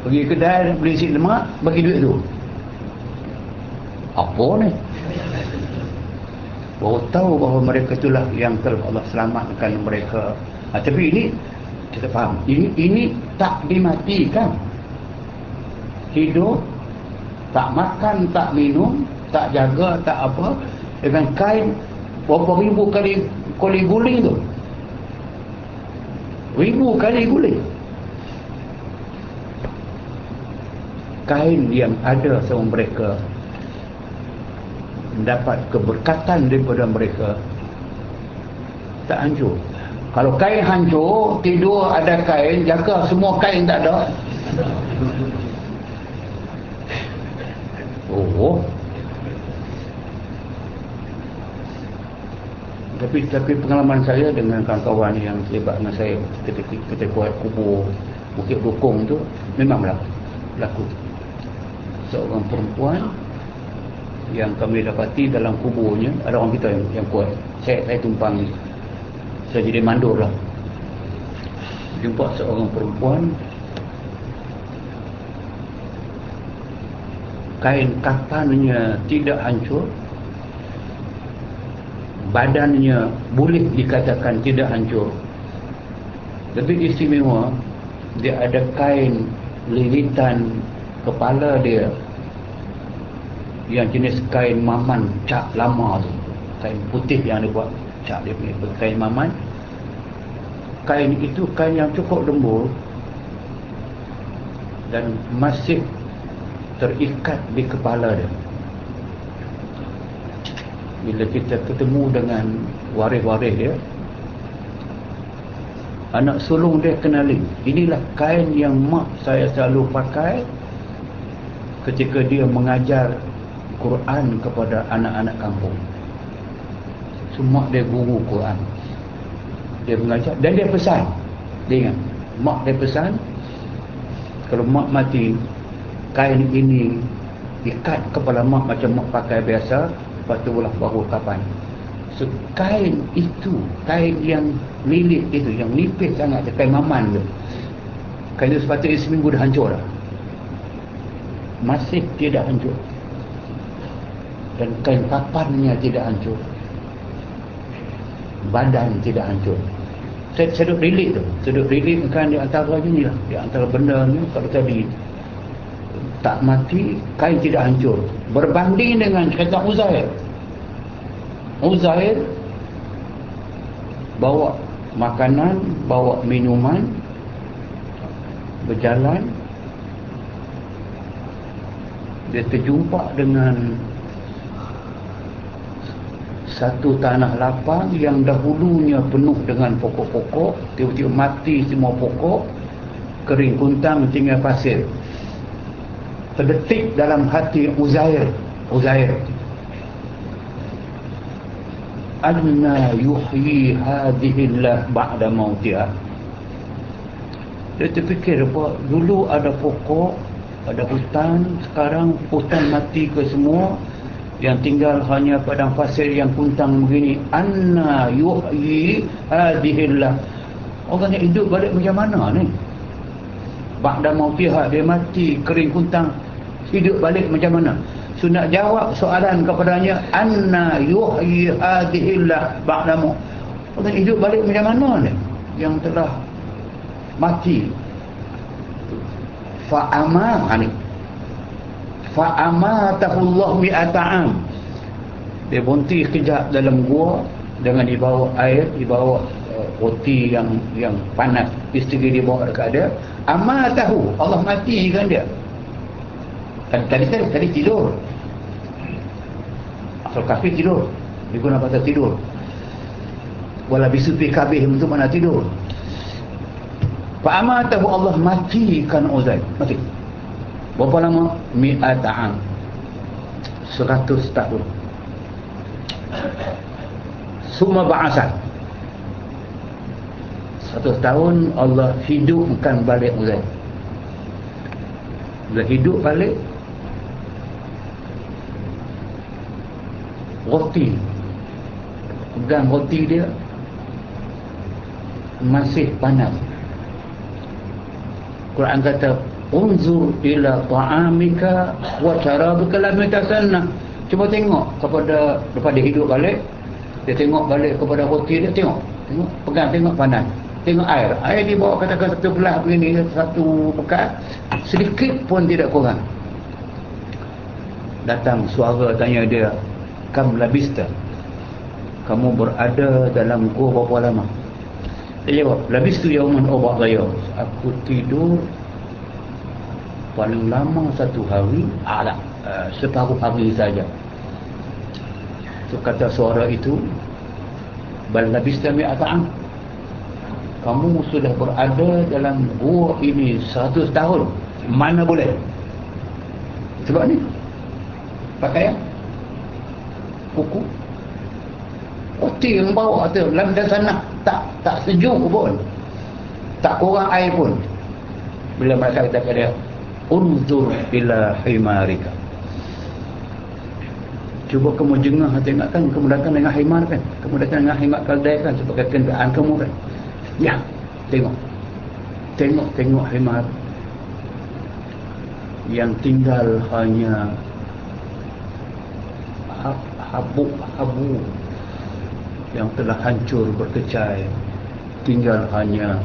Pergi kedai beli nasi lemak, bagi duit tu. Apa ni? Baru tahu bahawa mereka itulah yang telah Allah selamatkan mereka. Tapi ini kita faham, ini tak dimatikan. Hidup, tak makan, tak minum, tak jaga, tak apa, dengan kain berapa ribu kali guling tu. Ribu kali guling. Kain yang ada sama mereka mendapat keberkatan daripada mereka, tak hancur. Kalau kain hancur, tidur ada kain, jaga semua kain tak ada. Oh. Tapi pengalaman saya dengan kawan-kawan yang terlibat dengan saya ketika buat kubur Bukit Dukung tu, memanglah berlaku. Seorang perempuan yang kami dapati dalam kuburnya, ada orang kita yang kuat. Saya tumpang, saya jadi mandor lah. Jumpa seorang perempuan kain kafannya tidak hancur, badannya boleh dikatakan tidak hancur. Lebih istimewa, dia ada kain lilitan kepala dia yang jenis kain maman cap lama tu, kain putih yang dia buat cap dia punya kain maman. Kain itu kain yang cukup lembut dan masih terikat di kepala dia. Bila kita ketemu dengan waris-waris dia, anak sulung dia kenali, inilah kain yang mak saya selalu pakai ketika dia mengajar Quran kepada anak-anak kampung. Semua dia guru Quran, dia mengajar dan dia pesan. Dia ingat, mak dia pesan, kalau mak mati, kain ini ikat kepala mak macam mak pakai biasa, lepas tu baru kapan. So, kain itu, kain yang lilit itu, yang nipis sangat, kain maman tu, kain itu sepatutnya seminggu dah hancur dah, masih tidak hancur. Dan kain kapannya tidak hancur, badan tidak hancur. Saya duduk relate tu, saya duduk relate kan di antara ni lah, di antara benda ni. Kalau tadi tak mati, kain tidak hancur, berbanding dengan cerita Uzair. Uzair bawa makanan, bawa minuman, berjalan, dia terjumpa dengan satu tanah lapang yang dahulunya penuh dengan pokok-pokok, tiba-tiba mati semua pokok, kering kuntang, tinggal pasir. Terdetik dalam hati Uzair, anna yuhyi hadhillah ba'da mautiha. Dia terfikir, dulu ada pokok, ada hutan, sekarang hutan mati ke semua, yang tinggal hanya padang pasir yang kuntang begini. Anna yuhyi hadhillah. Orang yang hidup balik macam mana ni? Ba'da mautiha, dia mati, kering kuntang, hidup balik macam mana? So nak jawab soalan kepadanya, anna yuhyi hadhillah ba'da maut. Orang hidup balik macam mana ni? Yang telah mati. Fa'amatahullah mi'ata'am. Dia berhenti kejap dalam gua dengan dibawa air, dibawa roti yang panas, isteri dia bawa dekat dia. Amatahu, Allah matikan dia. Tadi tidur. Asal kafir tidur, dia guna kata tidur. Wala bisufi kabih, itu mana tidur. Fa'amatahu, Allah matikan Uzair, mati. Berapa lama? Mi'ata'am, 100 tahun. Summa ba'asah, 100 tahun Allah hidupkan balik Uzair. Bila hidup balik, roti, pegang roti dia masih panas. Quran kata, unzur ila ta'amika wa syarabika lam yatasanna. Cuba tengok kepada, lepas dia hidup balik, dia tengok balik kepada roti dia, tengok, pegang, tengok panas. Tengok air dibawa katakan satu belah begini, satu bekas, sedikit pun tidak kurang. Datang suara tanya dia, kam labista, kamu berada dalam gua berapa lama? Dia jawab, labistu yauman aw ba'da yaum, aku tidur paling lama satu hari, separuh hari saja. So, kata suara itu, bal labista mi'ata'am, kamu sudah berada dalam gua ini 100 tahun. Mana boleh? Sebab ni pakaian, kuku, roti yang bawa tu dalam sana tak sejuk pun, tak kurang air pun. Bila mereka kata dia, unzur ila himarika, cuba kamu jengah tengok kan, kamu datang dengan himar kan, kamu datang dengan himar kaldai kan, sebagai kenderaan kamu kan. Ya, tengok himar yang tinggal hanya habuk-habuk yang telah hancur berkecai, tinggal hanya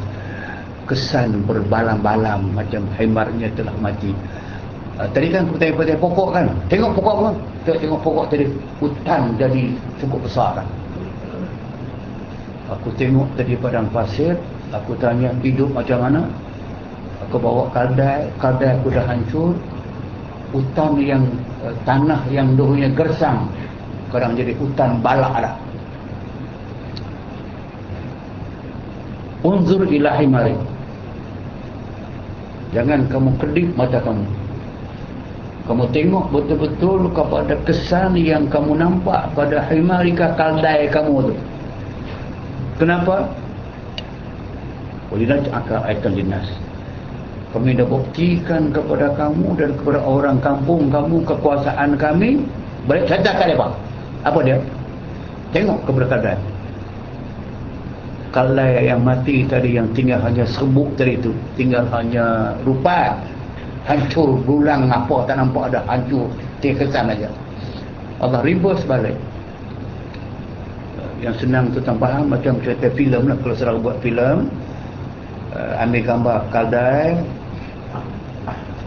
kesan berbalam-balam macam himarnya telah mati. Tadi kan petai-petai pokok kan, tengok pokok kan, tengok pokok tadi, hutan jadi cukup besar kan. Aku tengok tadi padang pasir, aku tanya hidup macam mana, aku bawa kaldai aku dah hancur, hutan yang tanah yang dulunya gersang sekarang jadi hutan balak dah. Unzur ila himari, jangan kamu kedip mata kamu. Kamu tengok betul-betul kepada kesan yang kamu nampak pada himarika kaldai kamu tu. Kenapa? Walilaj akal aikan dinas. Kami dah buktikan kepada kamu dan kepada orang kampung kamu kekuasaan kami. Balik catat kat mereka. Apa dia? Tengok kepada kaldai. Kaldai yang mati tadi, yang tinggal hanya serbuk tadi itu, tinggal hanya rupa, hancur, berulang apa, tak nampak ada, hancur, terkesan aja. Allah reverse balik. Yang senang tu faham macam cerita filem lah. Kalau saudara buat filem, ambil gambar kaldai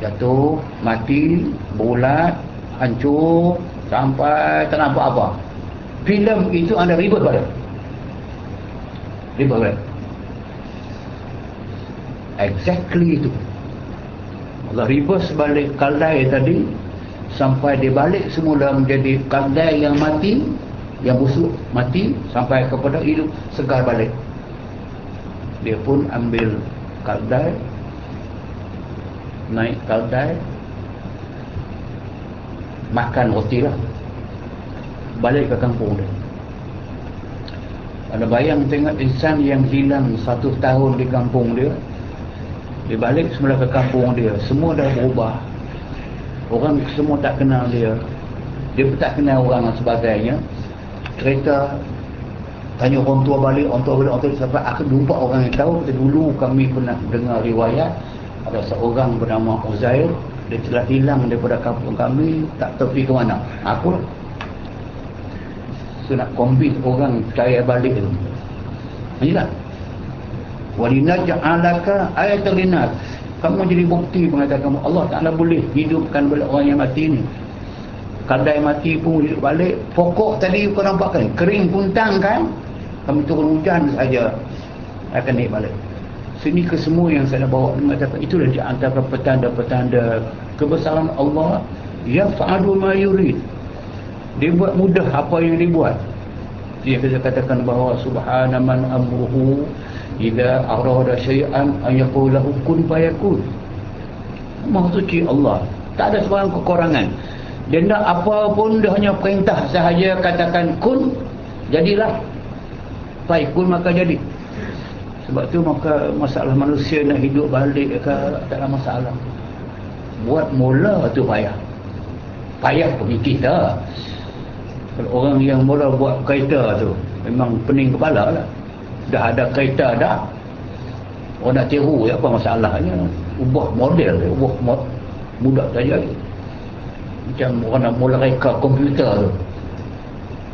jatuh, mati, bulat, hancur sampai tak nampak apa. Filem itu anda reverse balik. Reverse balik. Exactly itu. Allah reverse balik kaldai tadi sampai dia balik semula menjadi kaldai yang mati, yang busuk mati, sampai kepada hidup segar balik. Dia pun ambil kaldai, naik kaldai, makan roti lah, balik ke kampung dia. Ada bayang tengok insan yang hilang 1 tahun di kampung dia, dia balik semula ke kampung dia, semua dah berubah. Orang semua tak kenal dia, dia pun tak kenal orang dan sebagainya. Cerita, tanya orang tua balik sampai akhir jumpa orang yang tahu. Dulu kami pernah dengar riwayat ada seorang bernama Uzair, dia telah hilang daripada kampung kami, tak tahu pergi ke mana. Aku lah. So nak convince orang percaya balik tu. Inilah. Walinaj'alaka ayatul linnas. Kamu jadi bukti mengatakan kamu Allah Ta'ala boleh hidupkan balik orang yang mati ni. Kaldai mati pun hidup balik. Pokok tadi kau nampak kan, kering puntang kan, kami turun hujan saja akan naik balik. Sini ke semua yang saya bawa mengatakan itulah di antara petanda-petanda kebesaran Allah. Ya fa'alu ma yurid. Dia buat mudah apa yang dia buat. Dia katakan bahawa subhana man amruhu idza arada syai'an an yaqula lahu kun fayakun. Maha suci Allah, tak ada sebarang kekurangan. Dia nak apa pun, dia hanya perintah sahaja, katakan kun, jadilah. Fayakun, maka jadi. Sebab tu maka masalah manusia nak hidup balik ke tak ada masalah. Buat mula tu payah. Payah bagi kita. Kalau orang yang mula buat kereta tu memang pening kepala lah. Dah ada kereta dah, orang nak tiru apa masalahnya, ubah model, mudah saja. Macam orang nak mula reka komputer tu,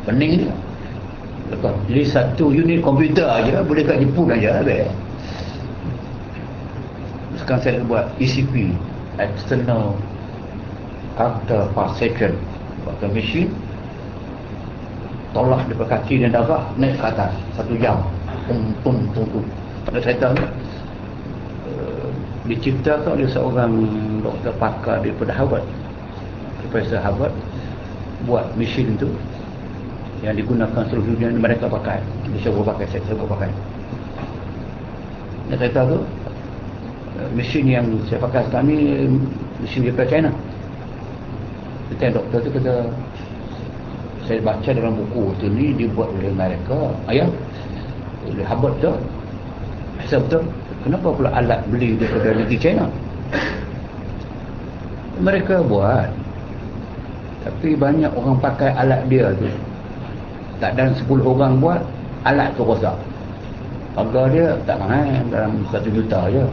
pening dia. Lepas jadi satu unit komputer aja boleh kat Jepun aja habis. Sekarang saya buat ECP, external character perception, pakai mesin, tolak daripada kaki dan darah naik ke atas 1 jam. Tum. Pada cerita ni diciptakan oleh seorang doktor pakar daripada Harvard, Profesor Harvard, buat mesin tu yang digunakan seluruh dunia, mereka pakai, saya pakai. Dan cerita tu mesin yang saya pakai sekarang ni mesin daripada China. Kita doktor tu kata, saya baca dalam buku tu ni dibuat oleh mereka, oleh Harvard tu. Saya betul, kenapa pula alat beli daripada negeri China? Mereka buat, tapi banyak orang pakai alat dia tu. Tak dan 10 orang buat, alat tu rosak. Harga dia tak mahal, dalam 1 juta je.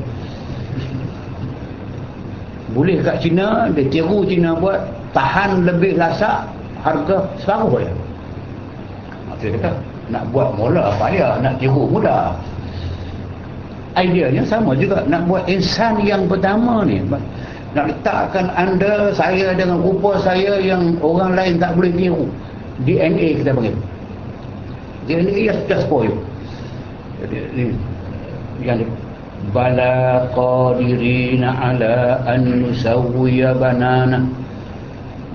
Boleh kat China, dia tiru China buat, tahan lebih lasak, harga separuh je. Saya kata nak buat mula payah, nak tiru mudah. Ideanya sama juga, nak buat insan yang pertama ni, nak letakkan anda, saya dengan rupa saya yang orang lain tak boleh tiru. DNA kita panggil. DNA just for you. Jadi ni yang bala qadirina ala an nusawwiya banana.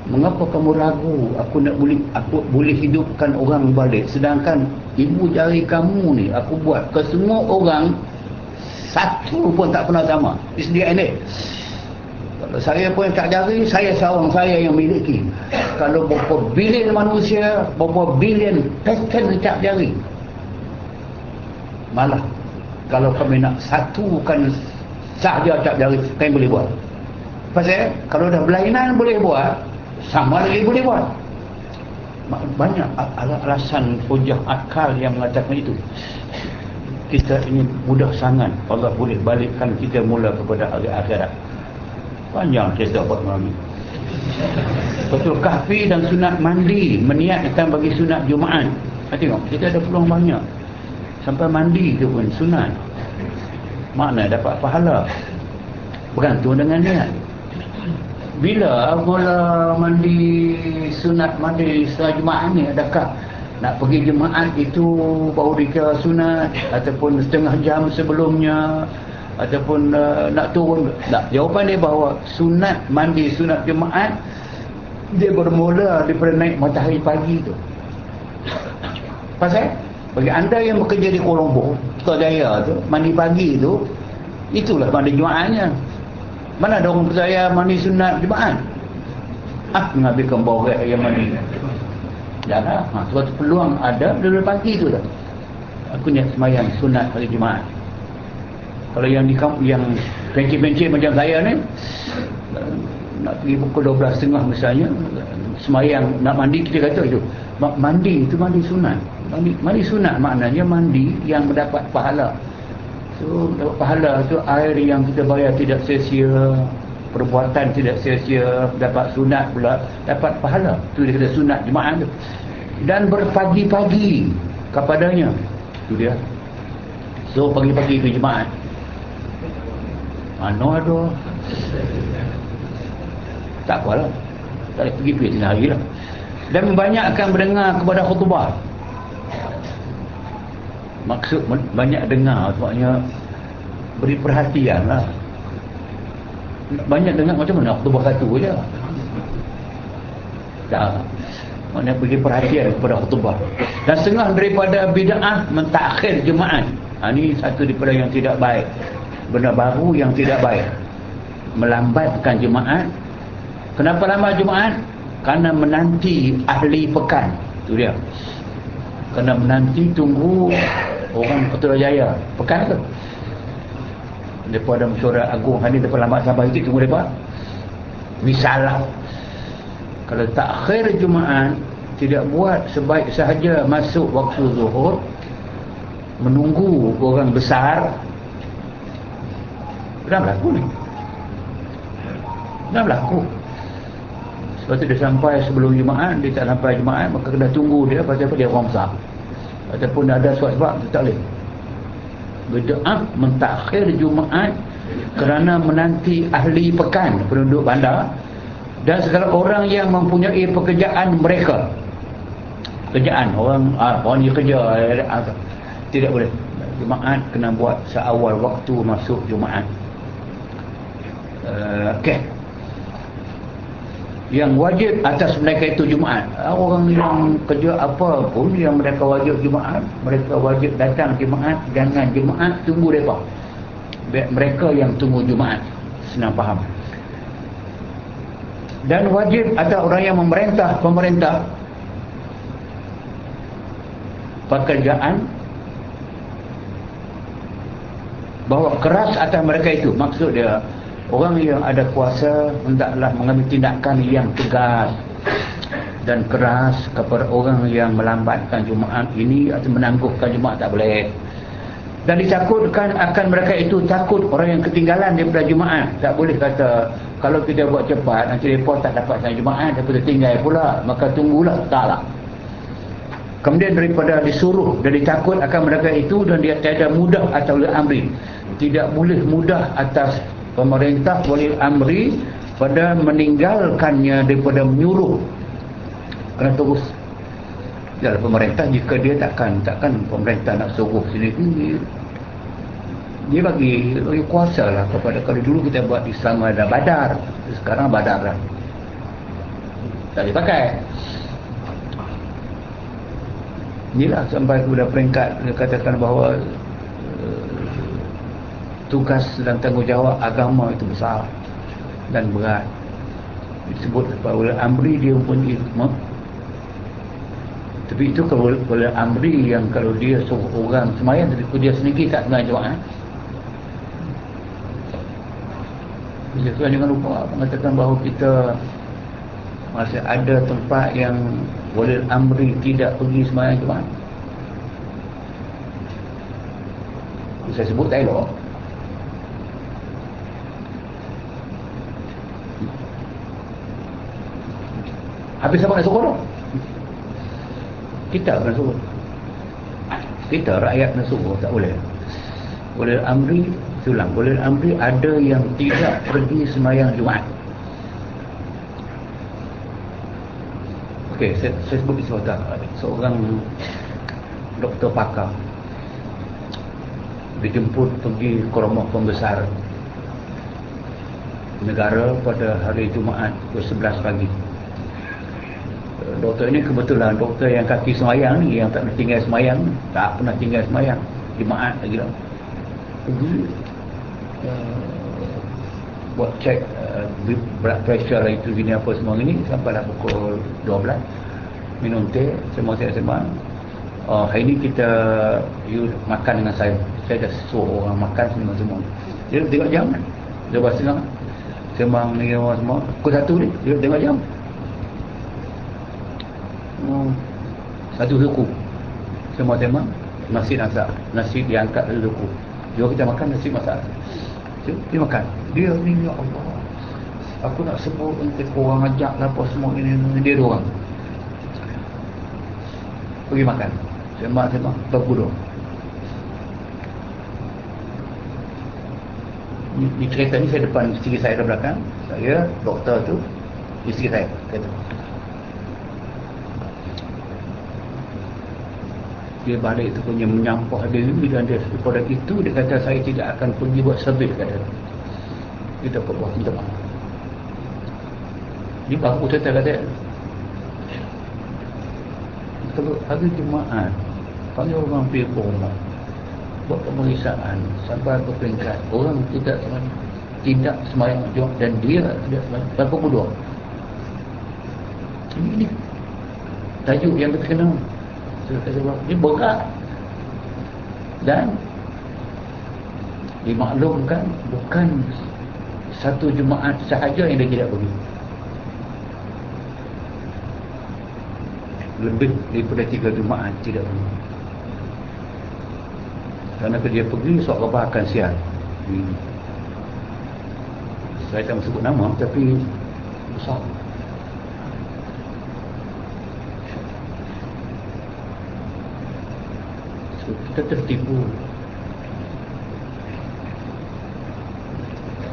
Mengapa kamu ragu aku boleh hidupkan orang balik, sedangkan ibu jari kamu ni aku buat ke semua orang satu pun tak pernah sama. It's DNA. Kalau saya pun tak jari, saya seorang saya yang miliki. Kalau berapa bilion manusia, berapa bilion pattern tak jari, malah kalau kami nak satukan sahaja tak jari, kami boleh buat. Pasal kalau dah berlainan boleh buat, sama lagi boleh buat. Banyak alasan hujah akal yang mengatakan itu. Kita ini mudah sangat Allah boleh balikkan kita mula kepada hari akhirat. Panjang cerita buat malam ni. Betul, kahfi dan sunat mandi meniatkan bagi sunat Jumaat. Tengok, kita ada peluang banyak. Sampai mandi tu pun sunat. Makna dapat pahala. Bergantung dengan niat. Bila mula mandi sunat, mandi setelah Jumaat ni, adakah nak pergi Jumaat itu baru dikira sunat, ataupun setengah jam sebelumnya, ataupun nak turun? Tak. Jawapan dia bahawa sunat mandi sunat Jumaat dia bermula daripada naik matahari pagi tu. Pasal bagi anda yang bekerja di Kuala Lumpur, Putrajaya tu, mandi pagi tu, itulah mandi Jumaatnya. Mana ada orang percaya mandi sunat Jumaat? Mengambilkan borek yang mandi. Jangan. Sebab tu peluang ada dari pagi tu dah. Aku niat semayang sunat hari Jumaat. Kalau yang di kampung yang pencik-pencik macam saya ni, nak pergi pukul 12.30 misalnya, semayang nak mandi, kita kata itu mandi itu mandi sunat. Mandi sunat maknanya mandi yang mendapat pahala. So dapat pahala tu air yang kita bayar tidak sia-sia, perbuatan tidak sia-sia, dapat sunat pula, dapat pahala. Tu dia kata sunat Jumaat tu. Dan berpagi-pagi kepadanya. Tu dia. So pagi-pagi tu Jumaat. Mana ada? Tak apalah. Tak boleh pergi tengah hari lah. Dan membanyakkan mendengar kepada khutbah. Maksud banyak dengar, maksudnya beri perhatian lah. Banyak dengar macam mana? Khutbah satu je. Tak. Maknanya beri perhatian kepada khutbah. Dan setengah daripada bid'ah mentakhir Jumaat. Ini satu daripada yang tidak baik. Benda baru yang tidak baik. Melambatkan Jumaat. Kenapa lambat Jumaat? Kerana menanti ahli pekan. Itu dia. Kerana menanti tunggu orang Putrajaya pekan tu. Mereka ada mesyuarat agung hari ni, mereka lambat sampai sikit, tunggu mereka. Misalnya kalau takhir Jumaat, tidak buat sebaik sahaja masuk waktu zuhur, menunggu orang besar. Dah berlaku ni. Dah berlaku. Sebab tu dia sampai sebelum Jumaat, dia tak sampai Jumaat, maka kena tunggu dia, pasal apa dia orang besar. Ataupun ada sebab tak boleh. Bid'ah mentakhir Jumaat kerana menanti ahli pekan, penduduk bandar dan segala orang yang mempunyai pekerjaan mereka. Kerjaan orang ni kerja, tidak boleh. Jumaat kena buat seawal waktu masuk Jumaat. Okey. Yang wajib atas mereka itu Jumaat. Orang yang kerja apa pun yang mereka wajib Jumaat, mereka wajib datang Jumaat. Jangan Jumaat tunggu mereka. Mereka yang tunggu Jumaat. Senang faham. Dan wajib atas orang yang memerintah pemerintah pekerjaan bahawa keras atas mereka itu. Maksud dia, orang yang ada kuasa hendaklah mengambil tindakan yang tegas dan keras kepada orang yang melambatkan Jumaat ini atau menangguhkan Jumaat, tak boleh. Dan ditakutkan akan mereka itu takut orang yang ketinggalan daripada Jumaat. Tak boleh kata kalau kita buat cepat, nanti mereka tak dapat salat Jumaat, daripada tinggal pula, maka tunggulah. Taklah. Kemudian daripada disuruh dan ditakut akan mereka itu, dan dia tiada mudah atau wali amri. Tidak boleh mudah atas pemerintah wali amri pada meninggalkannya daripada menyuruh. Kena terus. Dalam pemerintah, jika dia takkan pemerintah nak suruh sendiri, dia bagi kuasa lah kepada, kalau dulu kita buat Islam ada badar, sekarang badar lah tak dipakai. Inilah sampai kepada peringkat dia katakan bahawa tugas dan tanggungjawab agama itu besar dan berat. Disebut oleh Amri dia mempunyai hikmah. Tapi itu kalau oleh Amri yang kalau dia suruh orang semayang, tapi dia sendiri tak semayang Jumaat. Bila tuan jangan lupa mengatakan bahawa kita masih ada tempat yang Walil Amri tidak pergi semayang Jumaat. Saya sebut tak elok. Habis siapa nak suruh tu? Kita nak suruh. Kita rakyat nak suruh, tak boleh. Walil Amri, ulang, Walil Amri ada yang tidak pergi semayang Jumaat. Okey, saya sebut di seorang doktor pakar dijemput pergi ke rumah pembesar negara pada hari Jumaat pukul 11 pagi. Doktor ini kebetulan doktor yang kaki semayang ni, yang tak pernah tinggal semayang, tak pernah tinggal semayang Jumaat lagi lah. Pergi buat cek blood pressure lah, itu gini apa semua ini, sampailah pukul 12 minum teh, semua saya sembang. Hari ni kita makan dengan saya dah suruh orang makan semua. Dia tengok jam kan, 12.30 sembang ni semua, pukul 1 ni dia tengok jam. Satu suku semua sembang, nasi masak, nasi diangkat dari suku. Jom kita makan nasi masak. Dia makan. Dia ni, ya Allah, aku nak sebut nanti korang ajak lah apa semua ini. Dia dua orang pergi makan, sembang berbudur. Ni cerita ni saya depan isteri saya di belakang. Saya doktor tu, isteri saya kata. Dia balik tu punya menyampah diri, dan dia daripada itu dia kata saya tidak akan pergi buat servis, kata kita buat minta maaf. Dia baru cerita kata, kalau hari Jumaat panggil orang pergi ke rumah buat pemeriksaan sampai ke peringkat orang tidak semayang Jumaat dan dia tidak semayang berapa kedua. Ini tajuk yang kita kenal. Ini berat dan dimaklumkan bukan satu Jumaat sahaja yang dia tidak pergi, lebih daripada 3 Jumaat tidak pergi. Kerana kalau dia pergi, seolah-olah akan sial. Saya tak mahu sebut nama, tapi besar. Kita tertipu.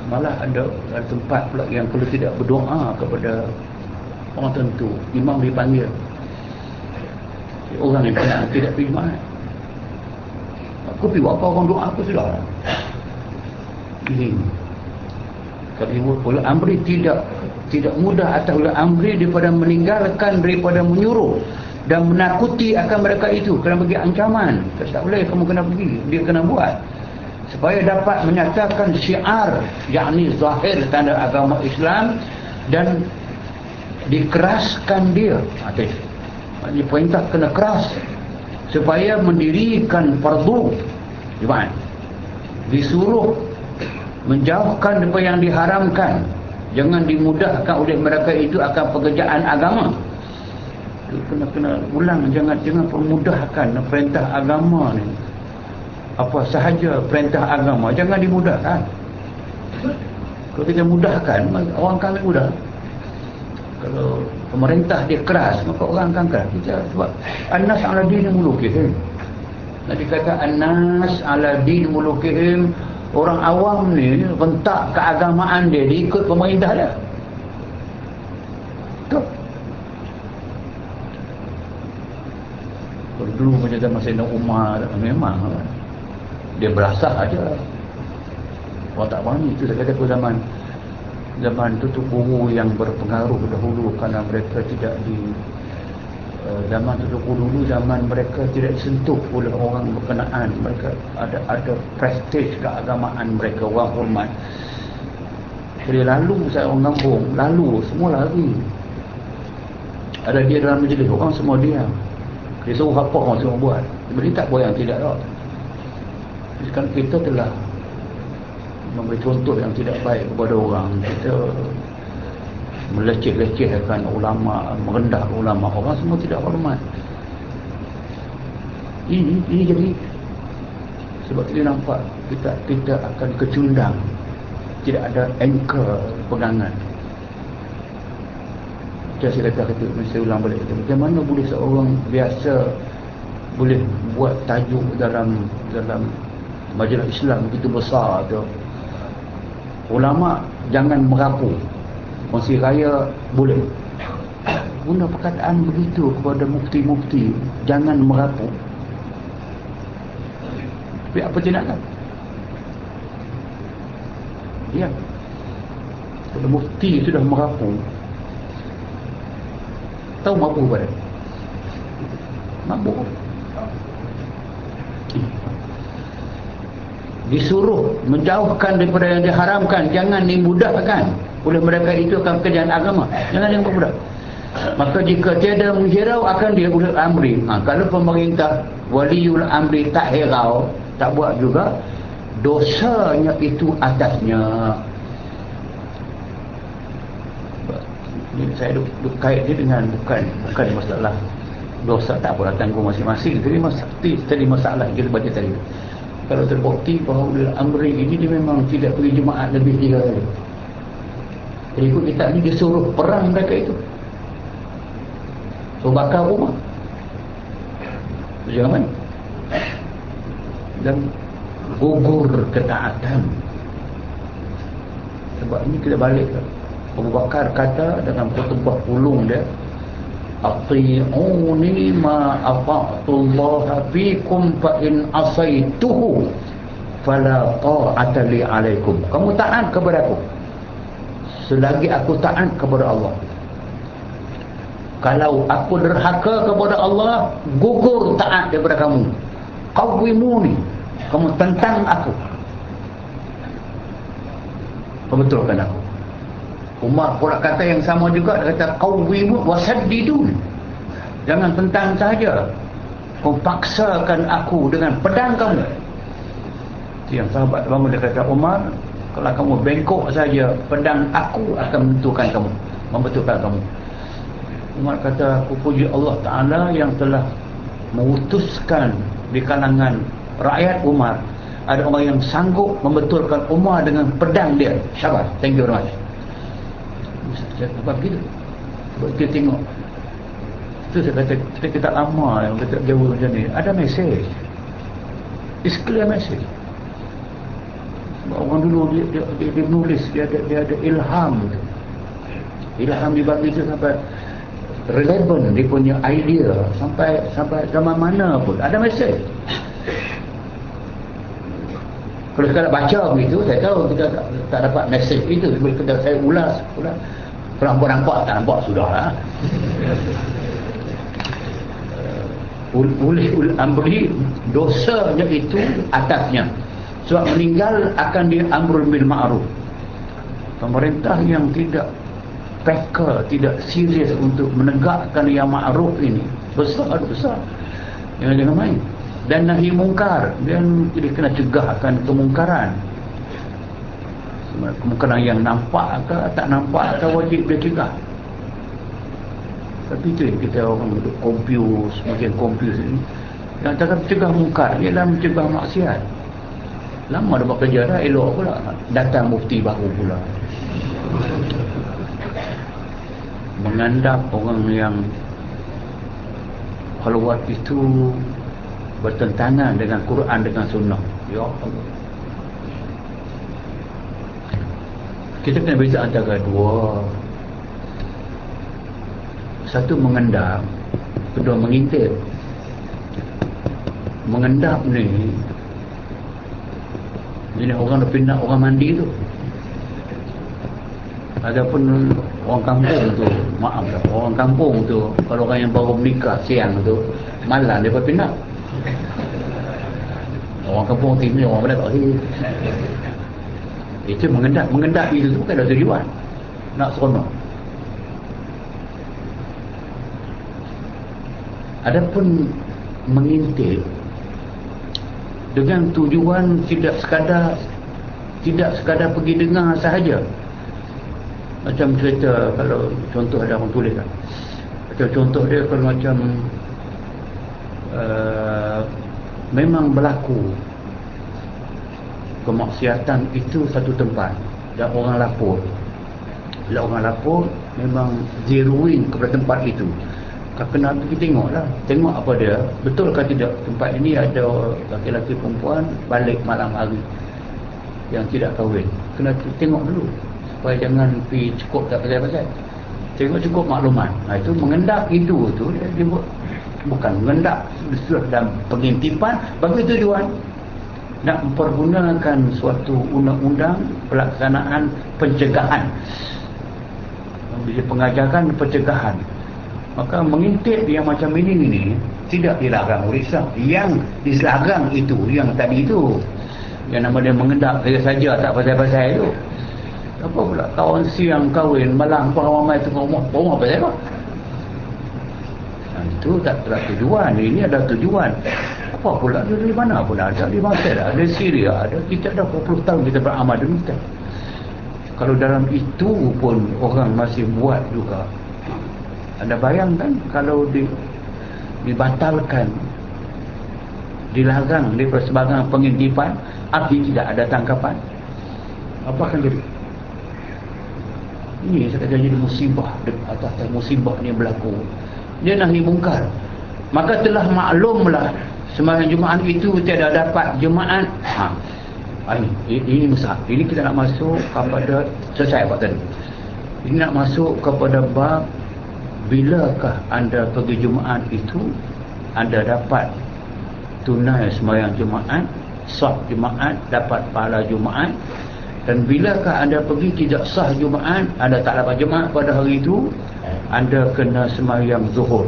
Malah ada tempat pula yang kalau tidak berdoa kepada orang tertentu, imam dipanggil, orang yang tidak pergi Jumaat. Aku pergi buat apa, orang doa aku sudah. Ini kalau oleh Amri tidak mudah atas oleh Amri daripada meninggalkan, daripada menyuruh dan menakuti akan mereka itu, kena bagi ancaman. Tak boleh kamu kena pergi, dia kena buat supaya dapat menyatakan syiar, yakni zahir tanda agama Islam, dan dikeraskan dia. Dia perintah kena keras supaya mendirikan fardu Jumaat, disuruh menjauhkan daripada yang diharamkan, jangan dimudahkan oleh mereka itu akan pekerjaan agama. Kena ulang, jangan permudahkan perintah agama ni. Apa sahaja perintah agama jangan dimudahkan. Kalau kita mudahkan, orang kami mudah. Kalau pemerintah dia keras, maka orang akan keras. Kita sebab An-nas ala din mulukihim. Nabi kata An-nas ala din mulukihim. Orang awam ni rentak keagamaan dia ikut pemerintah dia. Betul. Kalau dulu macam zaman Sayyidina Umar, memang dia berasah aja. Orang tak faham itu. Saya kata zaman Tutup Guru yang berpengaruh dahulu, kerana mereka tidak zaman Tutup Guru dulu, zaman mereka tidak disentuh oleh orang berkenaan. Mereka ada prestige keagamaan mereka, orang hormat. Jadi lalu saya orang kampung, semua lari. Ada dia dalam majlis, orang semua diam. Dia suruh apa orang semua buat. Dia tak buat yang tidak tahu. Sekarang kita telah memberi contoh yang tidak baik kepada orang. Kita meleceh-lecehkan ulama, merendah ulama. Orang semua tidak hormat. Ini jadi sebab kita nampak kita akan kecundang. Tidak ada anchor pegangan. Saya saya ulang balik, macam mana boleh seorang biasa boleh buat tajuk dalam majalah Islam begitu besar tu, ulama jangan merapu, kongsi raya boleh guna perkataan begitu kepada mufti-mufti, jangan merapu. Tapi apa tindakan? Ya, kalau mufti sudah merapu, tahu mabuk pada mabuk, disuruh menjauhkan daripada yang diharamkan, jangan dimudahkan oleh mereka. Itu akan kerjaan agama, jangan yang berbudak. Maka jika tiada menghirau akan dia ulul amri. Kalau pemerintah waliul amri tak hirau, tak buat juga, dosanya itu atasnya. Saya duk kait dia dengan bukan masalah dosa, tak apa, tanggung masing-masing. Tadi masalah kita baca tadi, kalau terbukti bahawa ulul amri ini dia memang tidak pergi jemaat lebih 3 kali, jadi ikut kitab ni dia suruh perang mereka itu, suruh bakar rumah, jangan main dan gugur ketaatan. Sebab ini kita balik ke Abu Bakar kata dalam khutbah ulung dia, ati'uni ma ata'tullaha fikum fa in asaituhu fala ta'ata li alaikum. Kamu taat kepada aku selagi aku taat kepada Allah. Kalau aku derhaka kepada Allah, gugur taat daripada kamu. Qawwimuni, kamu tentang aku, pembetulkan aku. Umar pula kata yang sama juga, dia kata qawwimu wasaddidun, jangan tentang saja, kau paksakan aku dengan pedang kamu. Yang sahabat bangun dia kata, Umar, kalau kamu bengkok saja, pedang aku akan membetulkan kamu. Umar kata, aku puji Allah Ta'ala yang telah mengutuskan di kalangan rakyat Umar ada orang yang sanggup membetulkan Umar dengan pedang dia. Syabas, thank you very much. Sebab begitu, sebab kita tengok itu, saya kata kita lama yang kita jauh macam ni, ada mesej, it's clear message. Sebab orang dulu dia menulis, dia ada ilham dibagi itu sampai relevant, dia punya idea sampai zaman mana pun ada mesej. Kalau sekadar baca begitu, saya tahu kita tak dapat mesej itu. Kita saya ulas nampak tak nampak sudahlah. Ulul amri, dosanya itu atasnya. Sebab meninggal akan diamrul bil ma'ruf. Pemerintah yang tidak peka, tidak serius untuk menegakkan yang ma'ruf ini, besar. Jangan main. Dan nahi mungkar, dan dia kena cegahkan kemungkaran. Kemungkaran yang nampak ke tak nampak ke, wajib dia cegah. Tapi itu kita orang duduk makin confuse ni. Yang cakap cegah mungkar ialah mencegah maksiat. Lama dah bekerja dah, elok pula datang mufti baru pula. menganggap orang yang khalwat itu bertentangan dengan Quran, dengan sunnah. Ya Allah. Kita kena beza antara dua. Satu mengendap, kedua mengintip. Mengendap ni, ini orang pindah orang mandi tu. Adapun orang kampung tu, maaf lah, orang kampung tu, kalau orang yang baru menikah siang tu, malam dia pindah. Orang kampung tinggi, orang mana tak sini. Itu mengendap itu bukan ada tujuan nak seronok. Adapun mengintip dengan tujuan tidak sekadar pergi dengar sahaja. Macam cerita, kalau contoh ada orang tulis kan, macam contoh dia kalau macam memang berlaku kemaksiatan itu satu tempat dan orang lapor. Bila orang lapor, memang zeroin kepada tempat itu. Kena pergi tengoklah, tengok apa dia, betulkah tidak tempat ini ada laki-laki perempuan balik malam hari yang tidak kahwin. Kena tengok dulu supaya jangan pergi cukup tak pasal-pasal. Tengok cukup maklumat. Itu mengendap itu tu dia bukan mengendap dalam pengintipan bagi tujuan nak mempergunakan suatu undang-undang pelaksanaan pencegahan, pengajaran pencegahan. Maka mengintip yang macam ini tidak dilarang oleh Islam. Yang dilarang itu yang tadi itu, yang nama dia mengendap saja tak pasal-pasal itu. Apa pula kawan siang kahwin, malam ramai tengok rumah pasal apa? Itu tak ada tujuan. Ini ada tujuan. Apa pula dia dari mana pun ada, di Mesir ada, Syria ada, kita dah 40 tahun kita beramal demikian. Kalau dalam itu pun orang masih buat juga, anda bayangkan kalau dibatalkan, dilarang daripada sebahagian pengintipan, arti tidak ada tangkapan, apa akan jadi? Ini sekadar jadi musibah atas musibah ni berlaku. Dia nahi mungkar. Maka telah maklumlah sembahyang Jumaat itu tiada dapat Jumaat. Ini besar. Ini kita nak masuk kepada, selesai Pak tadi. Ini nak masuk kepada bab bilakah anda pergi Jumaat itu anda dapat tunai sembahyang Jumaat, sah Jumaat, dapat pahala Jumaat. Dan bilakah anda pergi tidak sah Jumaat, anda tak dapat Jumaat pada hari itu, anda kena sembahyang Zuhur.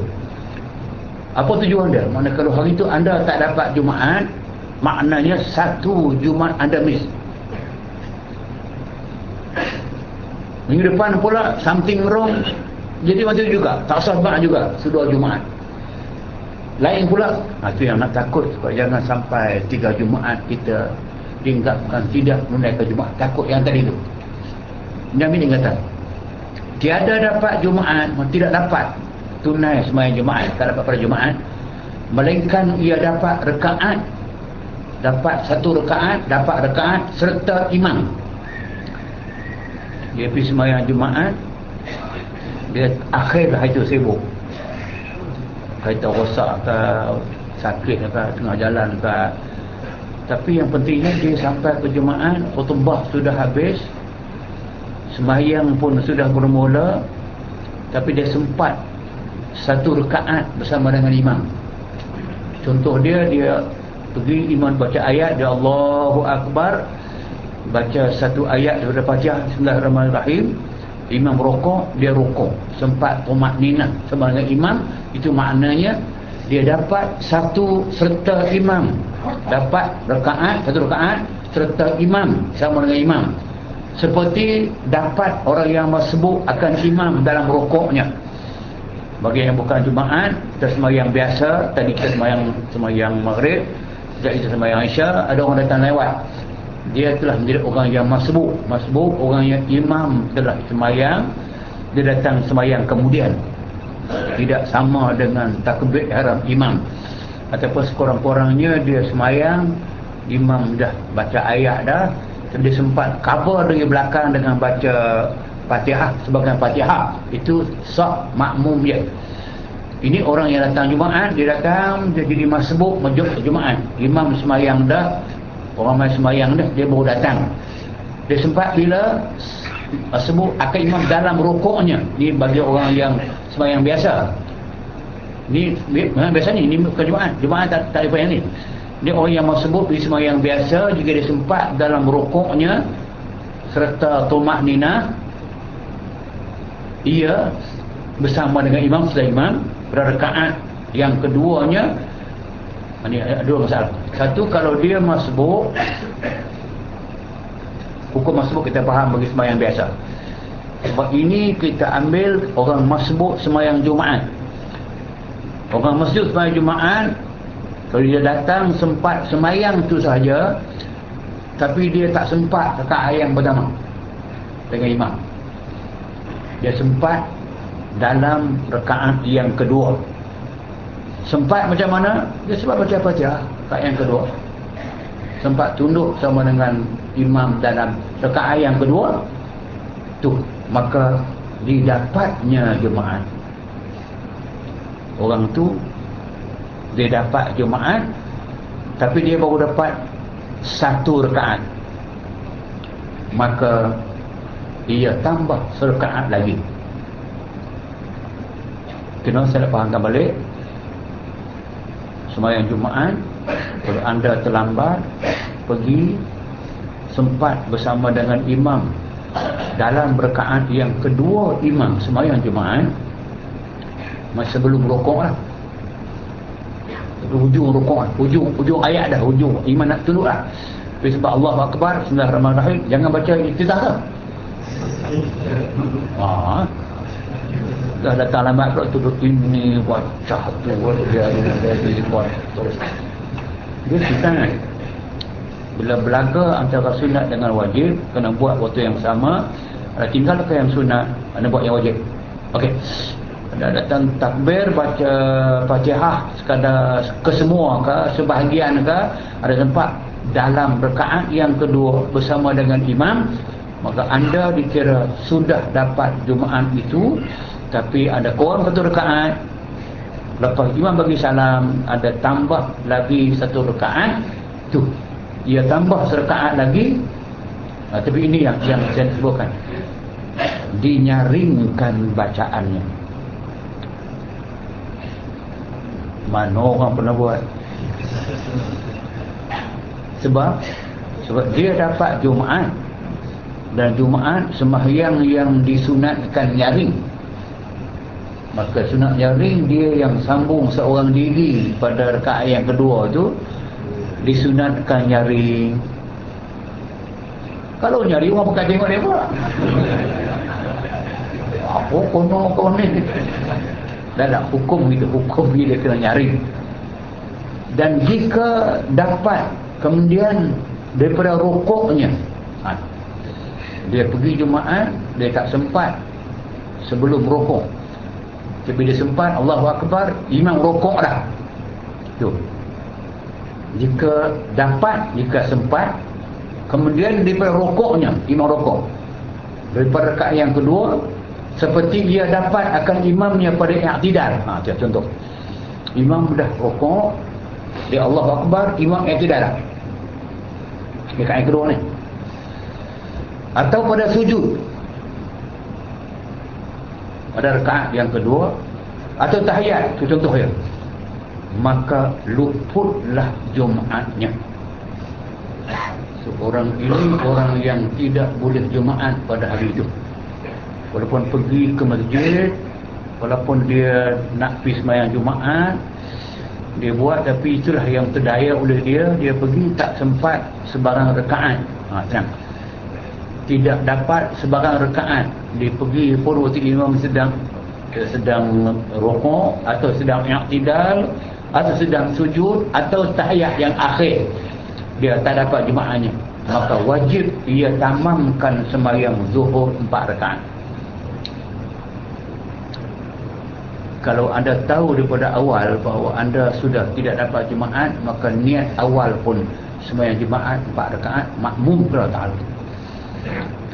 Apa tujuan dia? Mana kalau hari itu anda tak dapat Jumaat, maknanya satu Jumaat anda miss. Minggu depan pula something wrong, jadi macam juga, tak sah Jumaat juga, sudah Jumaat. Lain pula, itu yang nak takut supaya jangan sampai 3 Jumaat kita tinggalkan tidak menunaikan Jumaat. Takut yang tadi itu. Nabi dia kata, tiada dapat Jumaat, tidak dapat tunai sembahyang Jumaat, tak dapat pada Jumaat, melainkan ia dapat rakaat, dapat satu rakaat, dapat rakaat serta imam. Dia pergi sembahyang Jumaat, dia akhir itu sibuk, kereta rosak ke, sakit ke, tengah jalan ke, tapi yang pentingnya dia sampai ke Jumaat, khutbah sudah habis, sembahyang pun sudah bermula, tapi dia sempat satu rakaat bersama dengan imam. Contoh dia pergi, imam baca ayat, dia Allahu Akbar, baca satu ayat daripada Fatihah, Bismillahirrahmanirrahim, imam rokok, dia rokok, sempat tumakninah sama dengan imam. Itu maknanya dia dapat satu serta imam, dapat rakaat, satu rakaat serta imam sama dengan imam, seperti dapat orang yang masbuk akan imam dalam rokoknya. Bagi yang bukan Jumaat, kita sembahyang biasa, tadi kita sembahyang maghrib, sekejap kita sembahyang isya, ada orang datang lewat, dia telah menjadi orang yang masbuk, orang yang imam telah sembahyang, dia datang sembahyang kemudian, tidak sama dengan takbir ihram imam. Ataupun sekurang-kurangnya dia sembahyang, imam dah baca ayat dah, dia sempat cover dari belakang dengan baca Fatihah sebagai Fatihah, itu sah makmum dia. Ini orang yang datang Jumaat, dia datang, dia jadi masbuk masjid Jumaat. Imam semayang dah, orang main semayang dah, dia baru datang. Dia sempat bila masbuk akan imam dalam rukuknya. Ni bagi orang yang semayang biasa. Ni biasa ni bukan Jumaat. Jumaat tak ada yang ni. Ni orang yang masbuk di semayang biasa, jika dia sempat dalam rukuknya serta tumakninah, ia bersama dengan imam, setelah imam pada rakaat yang keduanya. Ini ada dua masalah. Satu, kalau dia masbuk, hukum masbuk kita faham bagi sembahyang biasa. Sebab ini kita ambil orang masbuk sembahyang Jumaat. Orang masbuk sembahyang Jumaat, kalau dia datang sempat sembahyang tu sahaja, tapi dia tak sempat rakaat yang pertama dengan imam. Dia sempat dalam rakaat yang kedua. Sempat macam mana? Dia sempat baca Fatihah rakaat yang kedua. Sempat tunduk sama dengan imam dalam rakaat yang kedua tu, maka didapatnya Jumaat. Orang tu dia dapat Jumaat, tapi dia baru dapat satu rakaat, maka ia tambah serakaat lagi. Kena saya fahamkan balik. Sembahyang Jumaat, kalau anda terlambat pergi sempat bersama dengan imam dalam rakaat yang kedua imam sembahyang Jumaat, masa sebelum rukuk lah, hujung rukuk, hujung ayat dah, hujung imam nak tunduk lah. Tapi sebab Allahu Akbar, Bismillahirrahmanirrahim, jangan baca iftitah dah. Dah datang lambat pula tutup ini, buat satu, dia buat terus. Dia kita bila belaga antara sunat dengan wajib, kena buat waktu yang sama. Ada tinggalkan yang sunat, anda buat yang wajib. Okey. Ada datang takbir, baca Fatihah sekadar kesemua ke, sebahagian ke, ada tempat dalam rakaat yang kedua bersama dengan imam, maka anda dikira sudah dapat Jumaat itu. Tapi ada kurang satu rakaat, lepas imam bagi salam, ada tambah lagi satu rakaat tu, ia tambah serakaat lagi. Tapi ini yang saya sebutkan, dinyaringkan bacaannya. Mana orang pernah buat? Sebab dia dapat Jumaat, dan Jumaat sembahyang yang disunatkan nyaring. Maka sunat nyaring dia yang sambung seorang diri pada rakaat yang kedua tu disunatkan nyaring. Kalau nyaring orang bukan tengok dia pula. Apa kono ni? Dalam hukum itu, hukum dia kena nyaring. Dan jika dapat kemudian daripada rukuknya, dia pergi Jumaat, dia tak sempat sebelum rukuk, tapi dia sempat Allahu Akbar, imam rukuk dah tu. Jika dapat, jika sempat, kemudian daripada rukuknya, imam rukuk daripada rakaat yang kedua, seperti dia dapat akan imamnya pada i'tidal. Contoh, imam dah rukuk, dia Allahu Akbar, imam i'tidal dah rakaat yang kedua ni, atau pada sujud pada rakaat yang kedua, atau tahiyat, itu contoh ya, maka luputlah Jumaatnya. Seorang ini orang yang tidak boleh Jumaat pada hari itu, walaupun pergi ke masjid, walaupun dia nak pergi sembahyang Jumaat, dia buat, tapi itulah yang terdaya oleh dia pergi tak sempat sebarang rakaat. Tenang, tidak dapat sebarang rakaat, dia pergi pun waktu imam sedang rukuk, atau sedang i'tidal, atau sedang sujud, atau tahiyat yang akhir, dia tak dapat Jumaatnya, maka wajib ia tamamkan sembahyang zuhur 4 rakaat. Kalau anda tahu daripada awal bahawa anda sudah tidak dapat Jumaat, maka niat awal pun sembahyang Jumaat 4 rakaat, makmum kepada ta'ala.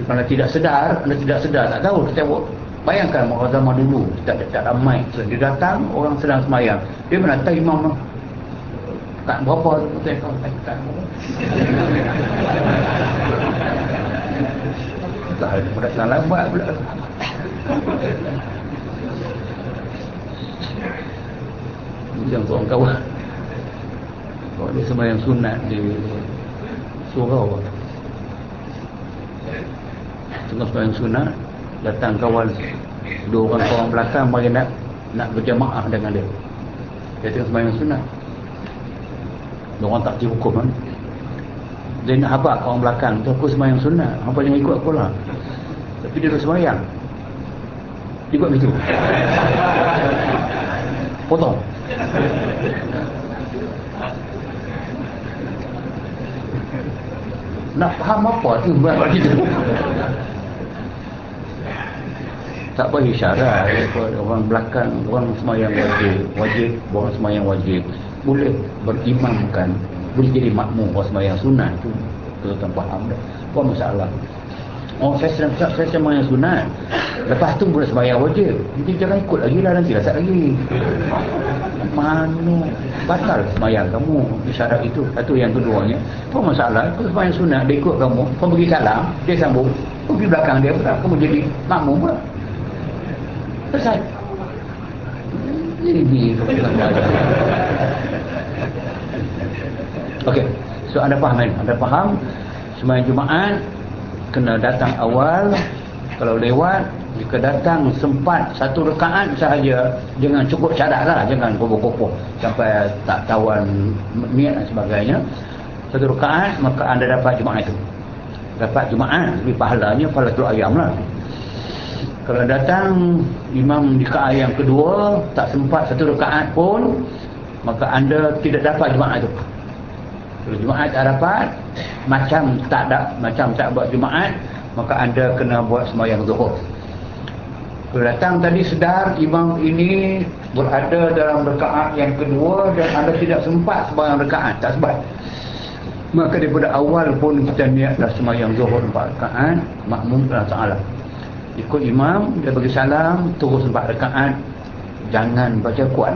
Kalau tidak sedar, anda tidak sedar, tak tahu, tengok. Bayangkan orang zaman dulu, tak ada mic. Dia datang, orang sedang semayang. Dia menata imam tak berapa tu, tak dah datang lambat pula. Macam seorang kawan, kalau dia sembahyang sunat di surau, tengah sembahyang sunat, datang kawan, dua orang kawan belakang bagi nak berjamaah dengan dia. Dia tengah sembahyang sunat, orang tak kira hukum kan. Dia nak habaq kawan belakang tu, aku sembahyang sunat, hampa jangan ikut aku lah. Tapi dia dah sembahyang, dia buat begitu, potong. Nak faham apa tu buat begitu? Tak boleh isyarat orang belakang, orang sembahyang wajib, orang sembahyang wajib boleh berimamkan, boleh jadi makmum. Orang sembahyang sunat tu tuan faham dah, apa masalah? Oh, saya sembahyang sunat, lepas tu boleh sembahyang wajib, jadi jangan ikut lagi lah, nanti rasa lagi mana batal sembahyang kamu isyarat itu. Satu. Yang keduanya, apa masalah? Kau sembahyang sunat, dia ikut kamu, kau bagi salam, dia sambung, kau pergi belakang dia pula, kamu jadi makmum pula, selesai. Ini okey, so anda faham kan? Anda faham sembahyang Jumaat kena datang awal. Kalau lewat, jika datang sempat satu rakaat sahaja, jangan cukup syarat lah, jangan kopoh-kopoh sampai tak tawan niat dan sebagainya. Satu rakaat, maka anda dapat Jumaat itu. Dapat Jumaat, lebih pahalanya pahalatul ayam lah. Kalau datang imam di rakaat yang kedua, tak sempat satu rakaat pun, maka anda tidak dapat Jumaat itu. Kalau Jumaat tak dapat, macam tak buat Jumaat, maka anda kena buat sembahyang zuhur. Kalau datang tadi sedar imam ini berada dalam rakaat yang kedua dan anda tidak sempat sembahyang rakaat, tak sempat, maka daripada awal pun kita niatlah sembahyang zuhur 4 rakaat, makmum Allah Ta'ala. Ikut imam, dia bagi salam, terus 4 rakaat, jangan baca kuat.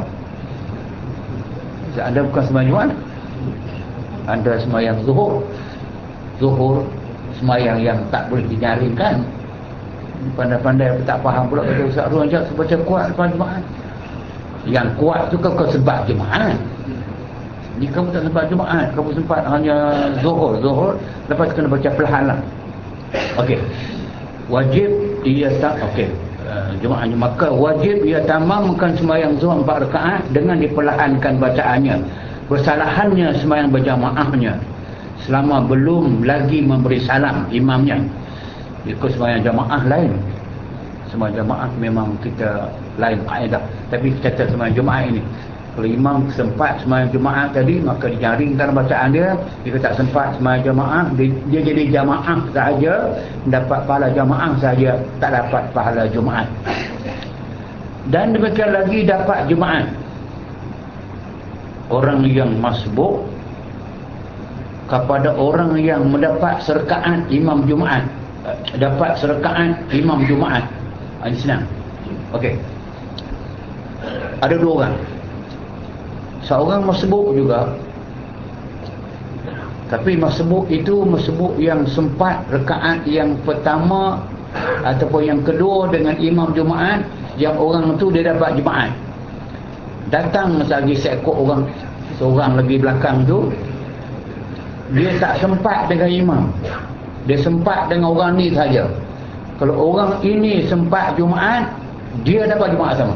Anda bukan sembahyang Jumaat, anda sembahyang zuhur. Zuhur sembahyang yang tak boleh dinyaringkan. Pandai-pandai tak faham pula kata Ustaz Ruan ajak baca kuat lepas Jumaat. Yang kuat tu kau sebab Jumaat. Ni kamu tak sempat Jumaat, kamu sempat hanya zuhur, lepas tu kena baca perlahan lah. Okey. Wajib ia tak Jumaat, maka wajib ia tamamkan sembahyang zuhur 4 rakaat dengan diperlahankan bacaannya. Bersalahannya sembahyang berjamaahnya selama belum lagi memberi salam imamnya. Ikut sembahyang jamaah lain. Sembahyang jamaah memang kita lain kaedah, tapi kita kata sembahyang Jumaat ini, kalau imam sempat sembahyang Jumaat tadi, maka dijaringkan bacaan dia. Jika tak sempat sembahyang jamaah, dia jadi jamaah sahaja, dapat pahala jamaah sahaja, tak dapat pahala Jumaat. Dan demikian lagi dapat Jumaat orang yang masbuk kepada orang yang mendapat serkaan imam Jumaat, dapat serkaan imam Jumaat. Ini senang. Okey, ada 2 orang. Seorang masbuk juga, tapi masbuk itu masbuk yang sempat rakaat yang pertama ataupun yang kedua dengan imam Jumaat, yang orang tu dia dapat Jumaat. Datang lagi seekor orang, seorang lagi belakang tu, dia tak sempat dengan imam, dia sempat dengan orang ni saja. Kalau orang ini sempat Jumaat, dia dapat Jumaat sama.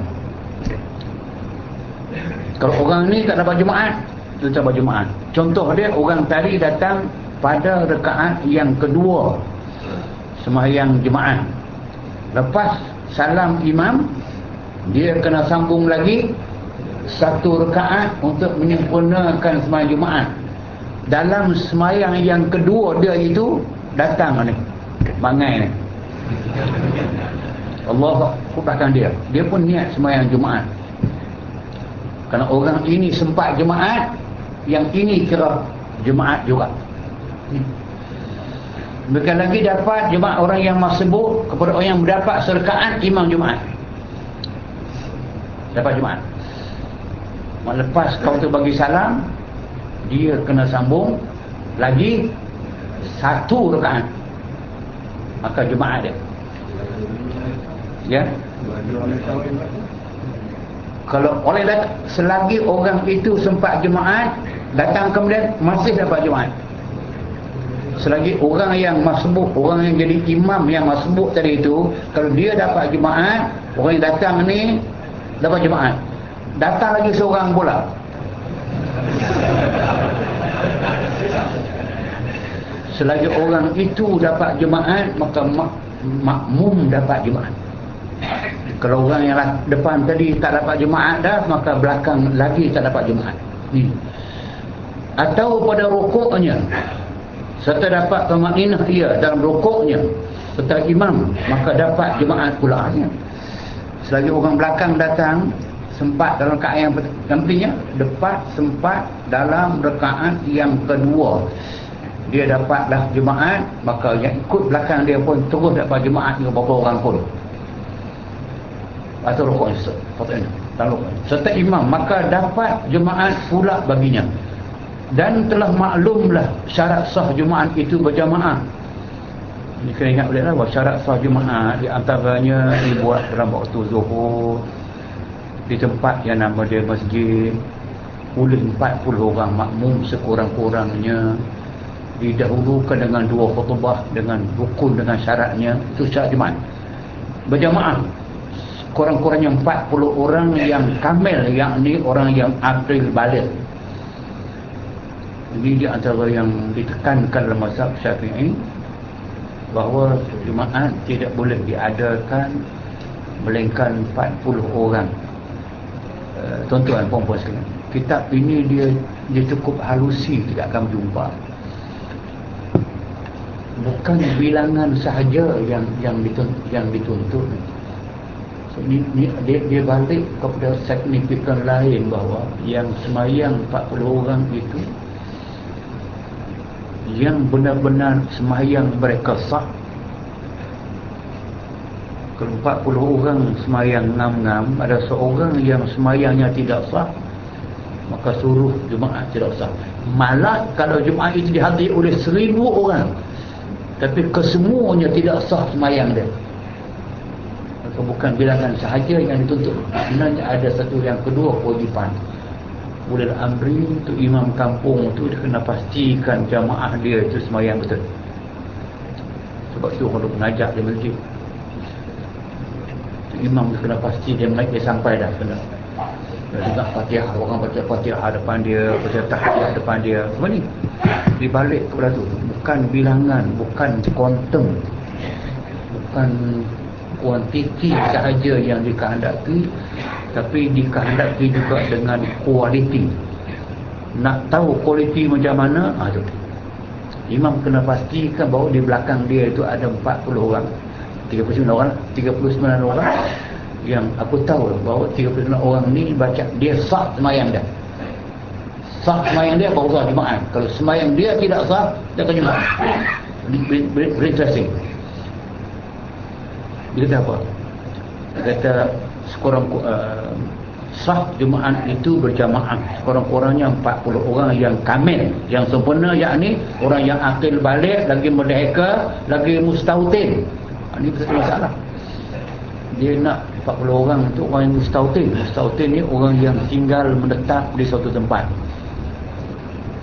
Kalau orang ni tak dapat Jumaat, dia tak dapat Jumaat. Contoh dia, orang tadi datang pada rakaat yang kedua sembahyang Jumaat. Lepas salam imam, dia kena sambung lagi 1 rakaat untuk menyempurnakan sembahyang Jumaat. Dalam sembahyang yang kedua dia itu datang ni, bangai ni, Allah kubahkan dia pun niat sembahyang Jumaat. Kerana orang ini sempat Jumaat, yang ini kira Jumaat juga. Bukan lagi dapat jemaah orang yang masbuk kepada orang yang mendapat serkaan imam Jumaat. Dapat Jumaat. Lepas kau tu bagi salam, dia kena sambung lagi 1 rakaat. Maka Jumaat dia. Ya. Kalau oleh selagi orang itu sempat Jumaat, datang kemudian masih dapat Jumaat. Selagi orang yang masbuk, orang yang jadi imam yang masbuk tadi itu, kalau dia dapat Jumaat, orang yang datang ni dapat Jumaat. Datang lagi seorang pula, selagi orang itu dapat Jumaat, maka makmum dapat Jumaat. Kalau orang yang depan tadi tak dapat Jumaat dah, maka belakang lagi tak dapat Jumaat. Atau pada rukuknya, serta dapat tumaninah ia dalam rukuknya serta imam, maka dapat Jumaat pula. Selagi orang belakang datang sempat dalam rakaat yang pentingnya, depan sempat dalam rakaat yang kedua, dia dapatlah Jumaat, maka yang ikut belakang dia pun terus dapat Jumaat dengan beberapa orang pun. Atau rukuknya serta imam, maka dapat Jumaat pula baginya. Dan telah maklumlah syarat sah Jumaat itu berjamaah. Ini kena ingat boleh lah bahawa syarat sah Jumaat di antaranya dibuat dalam waktu zuhur, di tempat yang nama dia masjid, oleh 40 orang makmum sekurang-kurangnya, didahulukan dengan 2 khutbah dengan rukun dengan syaratnya. Itu syarat Jumaat berjamaah. Kurang-kurangnya 40 orang yang kamil, yakni orang yang akil baligh. Ini di antara yang ditekankan dalam mazhab Syafi'i, bahawa Jumaat tidak boleh diadakan melainkan 40 orang. Tuan-tuan puan-puan sekalian, kitab ini dia cukup halusi, tidak akan jumpa. Bukan bilangan sahaja yang dituntut. So, dia balik kepada signifikan lain, bahawa yang semayang 40 orang itu yang benar-benar semayang mereka sah. Kalau 40 orang semayang ngam-ngam, ada seorang yang semayangnya tidak sah, maka suruh Jumaat tidak sah. Malah kalau Jumaat itu dihadiri oleh 1000 orang, tapi kesemuanya tidak sah semayang dia, maka bukan bilangan sahaja yang dituntut. Sebenarnya ada satu yang kedua, kewajipan ulil amri untuk imam kampung tu, dia kena pastikan jamaah dia itu semayang betul. Sebab tu kalau mengajak di masjid, imam dia kena pasti dia sampai dah, kena dengar Fatihah, orang baca Fatihah depan dia, baca tahiyat depan dia. Semua ni dibalik kepada tu, bukan bilangan, bukan quantum, bukan kuantiti sahaja yang dikehendaki, tapi dikehendaki juga dengan kualiti. Nak tahu kualiti macam mana? Imam kena pastikan bahawa di belakang dia itu ada 40 orang, 39 orang yang aku tahu bahawa 39 orang ni baca, dia sah semayang dia. Sah semayang dia baru sah Jumaat. Kalau semayang dia tidak sah, dia akan Jumaat. Interesting. Dia kata apa? Dia kata sah Jumaat itu berjamaah sekurang-kurangnya 40 orang yang kamil, yang sempurna, yakni orang yang akil balik, lagi merdeka, lagi mustautin. Ini satu masalah. Dia nak 40 orang untuk orang yang mustautin. Mustautin ni orang yang tinggal menetap di suatu tempat.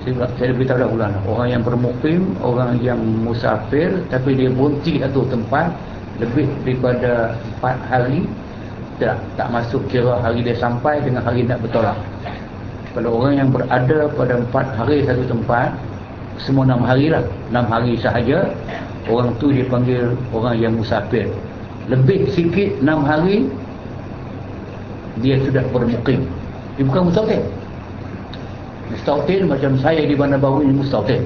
Saya beritahu dah ulang, orang yang bermukim, orang yang musafir tapi dia bunti satu tempat lebih daripada 4 hari, tak masuk kira hari dia sampai dengan hari nak bertolak. Kalau orang yang berada pada 4 hari satu tempat, semua 6 hari lah, 6 hari sahaja, orang tu dipanggil orang yang musafir. Lebih sikit 6 hari dia sudah bermukim, dia bukan mustautin. Mustautin macam saya di Bandar Baru ini mustautin.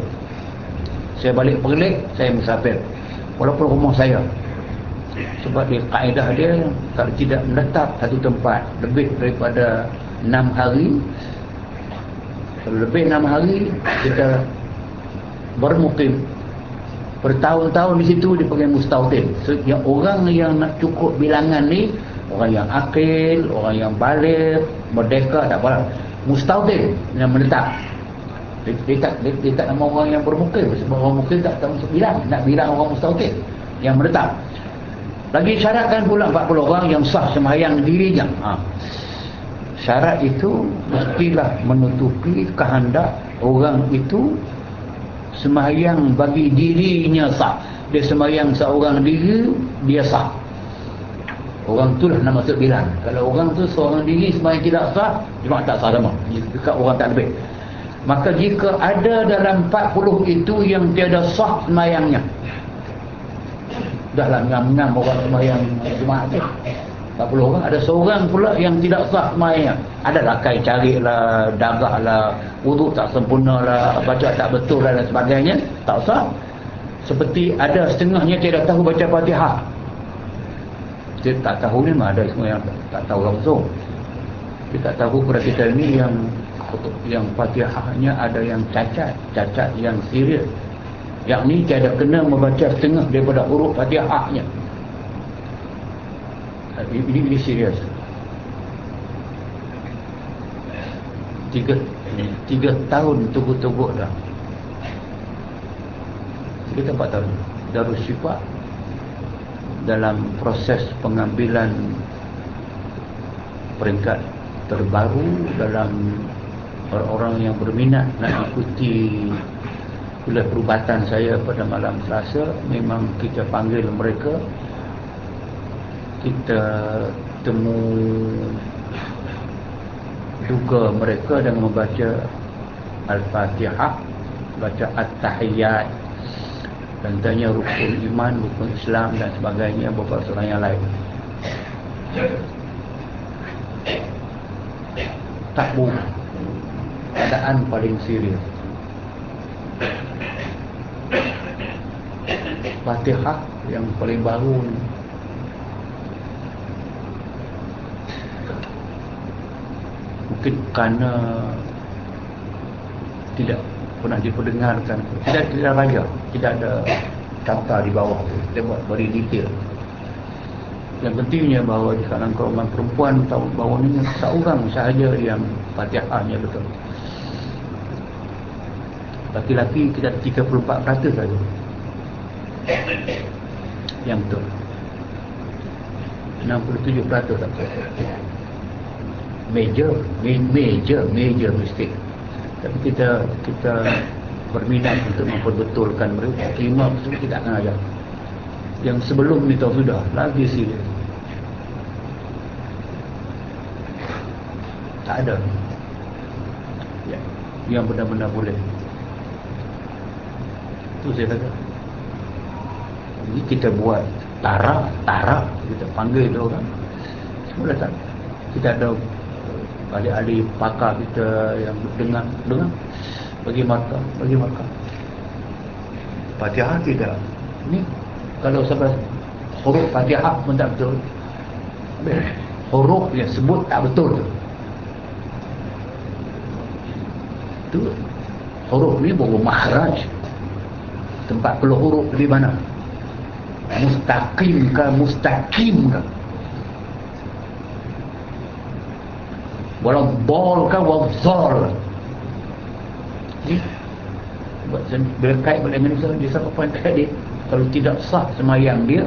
Saya balik Perlis, saya musafir walaupun rumah saya. Sebab dia kaedah dia, kalau tidak menetap satu tempat lebih daripada 6 hari, kalau lebih 6 hari kita bermukim, Bertahun-tahun di situ dia pakai mustautin. So, yang orang yang nak cukup bilangan ni, orang yang akil, orang yang balik, merdeka, tak apalah. Mustautin yang menetap. Dia tak nama orang yang bermukil. Sebab orang mukil tak masuk bilang. Nak bilang orang mustautin yang menetap. Lagi syaratkan pula 40 orang yang sah sembahyang dirinya. Syarat itu mestilah menutupi kehendak orang itu sembahyang bagi dirinya sah. Dia sembahyang seorang diri, dia sah. Orang itulah nak masuk bilang. Kalau orang tu seorang diri sembahyang tidak sah, cuma tak sah sama. Dekat orang tak lebih. Maka jika ada dalam 40 itu yang tiada sah sembahyangnya, dahlah ngam-ngam orang sembahyang Jumaat tu 40 orang, ada seorang pula yang tidak sah sembahyang. Adalah kai cari lah, dagah lah, wuduk tak sempurna lah, baca tak betul lah dan sebagainya, tak sah. Seperti ada setengahnya tidak tahu baca Fatihah. Dia tak tahu ni memang ada semua yang tak tahu langsung. Dia tak tahu pada kita ni yang Fatihahnya ada yang cacat yang serius. Yang ni tiada kena membaca setengah daripada huruf Fatihahnya. Ini serius. 3 tahun tunggu-tunggu dah. 3 4 tahun Darus Syifa dalam proses pengambilan peringkat terbaru dalam orang-orang yang berminat nak ikuti kuliah perubatan saya pada malam Selasa. Memang kita panggil mereka, kita temu duga mereka dengan membaca Al-Fatihah, baca At-Tahiyyat, dan tanya rukun iman, rukun Islam dan sebagainya, beberapa soalan yang lain. Tabu, keadaan paling serius. Fatihah yang paling baru ni, mungkin kerana tidak pernah diperdengarkan, tidak raja, tidak ada kata di bawah tu, kita buat beri detail. Yang pentingnya bahawa di kalangan golongan perempuan tahu bahawa ni seorang sahaja yang Fatihahnya betul. Laki-laki kita 34% saja yang betul, 67% tak betul. Major mistake. Tapi kita berminat untuk memperbetulkan mereka. 5% kita akan ajar. Yang sebelum ni tahu sudah lagi serius. Tak ada yang benar-benar boleh. Itu saya kata. Ini kita buat tarak, kita panggil dia orang. Semua datang. Kita ada ahli-ahli pakar kita yang dengar bagi markah. Fatihah tidak. Ni kalau sampai huruf Fatihah pun tak betul, huruf yang sebut tak betul tu huruf ni baru makhraj, tempat keluar huruf di mana, mustaqim ke, walau bol ke wazal. Ni bila kait dengan dia siapa pun kait dia, kalau tidak sah sembahyang dia,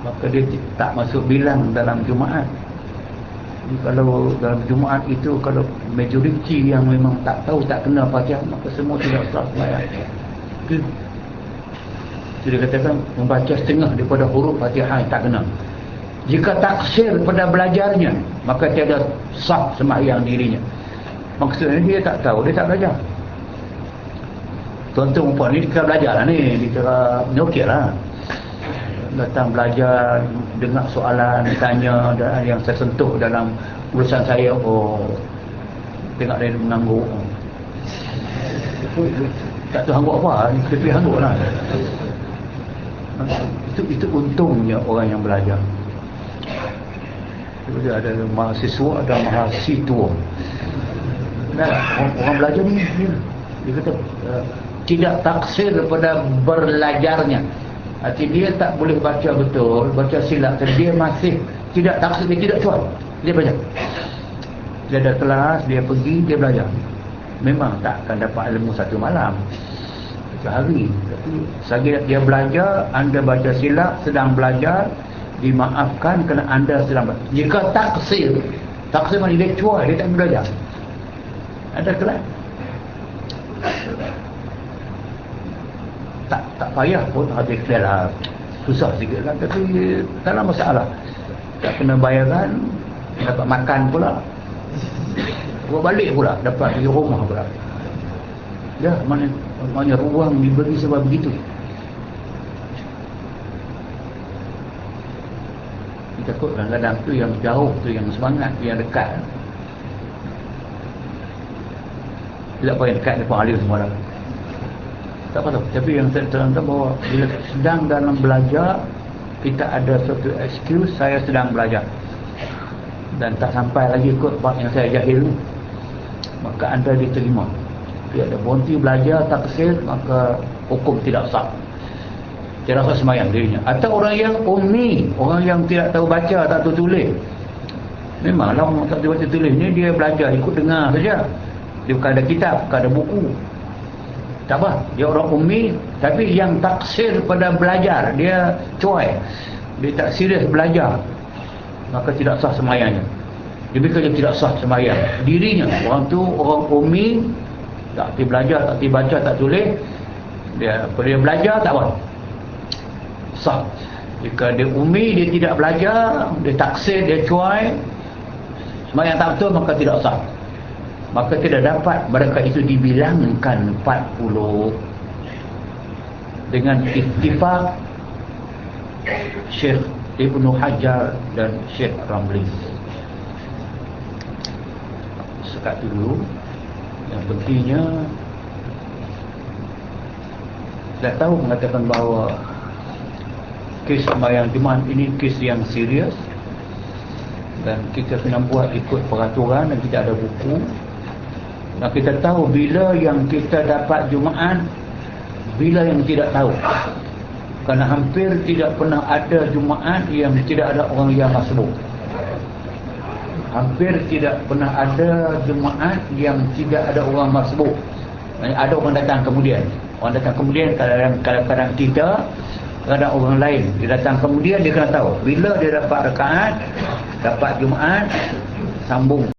maka dia tak masuk bilang dalam Jumaat. Kalau dalam Jumaat itu, kalau majoriti yang memang tak tahu, tak kenal Fatihah, maka semua tidak sah sembahyang. Jadi dia katakan membaca setengah daripada huruf Fatihah tak kenal. Jika taksir pada belajarnya, maka tiada sah sembahyang dirinya. Maksudnya dia tak tahu, dia tak belajar. Tuan-tuan perempuan ni kita belajar lah ni, kita okey lah. Datang belajar, dengar soalan, tanya, dan yang saya sentuh dalam urusan saya, tengok dia mengangguk. Tak tahu angguk apa, dia pergi angguk lah. Itu untungnya orang yang belajar. Dia ada mahasiswa, ada mahasiswa. Nah, orang belajar ni, dia kata tidak taksir pada belajarnya. Arti dia tak boleh baca betul, baca silap, dia masih tidak taksir, dia tidak cuai, dia belajar. Dia ada kelas, dia pergi, dia belajar. Memang tak akan dapat ilmu satu malam, satu hari. Tapi selagi dia belajar, anda baca silap, sedang belajar, dimaafkan kerana anda sedang belajar. Jika taksir maknanya dia cuai, dia tak belajar, ada kelas. Tak payah pun habis clear lah, susah sikit kan, tapi tak ada masalah. Tak kena bayaran, dapat makan pula, buat balik pula, dapat pergi rumah pula. Ya, maknanya ruang diberi sebab begitu. Kita takut kadang-kadang tu yang jauh tu, yang semangat, yang dekat. Tidak apa yang dekat ni pun alim semua dah. Tak apa tu. Tapi yang saya terangkan bahawa bila sedang dalam belajar, kita ada suatu excuse, saya sedang belajar dan tak sampai lagi ikut bab yang saya jahil, maka anda diterima. Dia ada berhenti belajar taksir, maka hukum tidak sah, tidak sah sembahyang dirinya. Atau orang yang ummi, orang yang tidak tahu baca, tak tahu tulis, memanglah orang tak tahu baca tulis ni, dia belajar ikut dengar saja, dia bukan ada kitab, bukan ada buku, tak apa, dia orang ummi. Tapi yang taksir pada belajar, dia cuai, dia tak serius belajar, maka tidak sah sembahyangnya. Demi kerja tidak sah sembahyang dirinya. Orang tu orang ummi, tak pergi belajar, tak pergi baca, tak tulis, dia belajar tak apa, sah. Jika dia ummi, dia tidak belajar, dia taksir, dia cuai, sembahyang tak betul, maka tidak sah. Maka tidak dapat mereka itu dibilangkan 40 dengan ittifaq Syekh Ibnu Hajar dan Syekh Ramli. Sekat dulu. Yang pentingnya dah tahu mengatakan bahawa kes sembahyang Jumaat ini kes yang serius, dan kita kena buat ikut peraturan, dan kita ada buku. Dan kita tahu bila yang kita dapat Jumaat, bila yang tidak tahu. Kerana hampir tidak pernah ada Jumaat yang tidak ada orang yang masbuk. Hampir tidak pernah ada Jumaat yang tidak ada orang masbuk. Ada orang datang kemudian. Orang datang kemudian, kadang-kadang kita, kadang orang lain. Dia datang kemudian, dia kena tahu bila dia dapat rakaat, dapat Jumaat, sambung.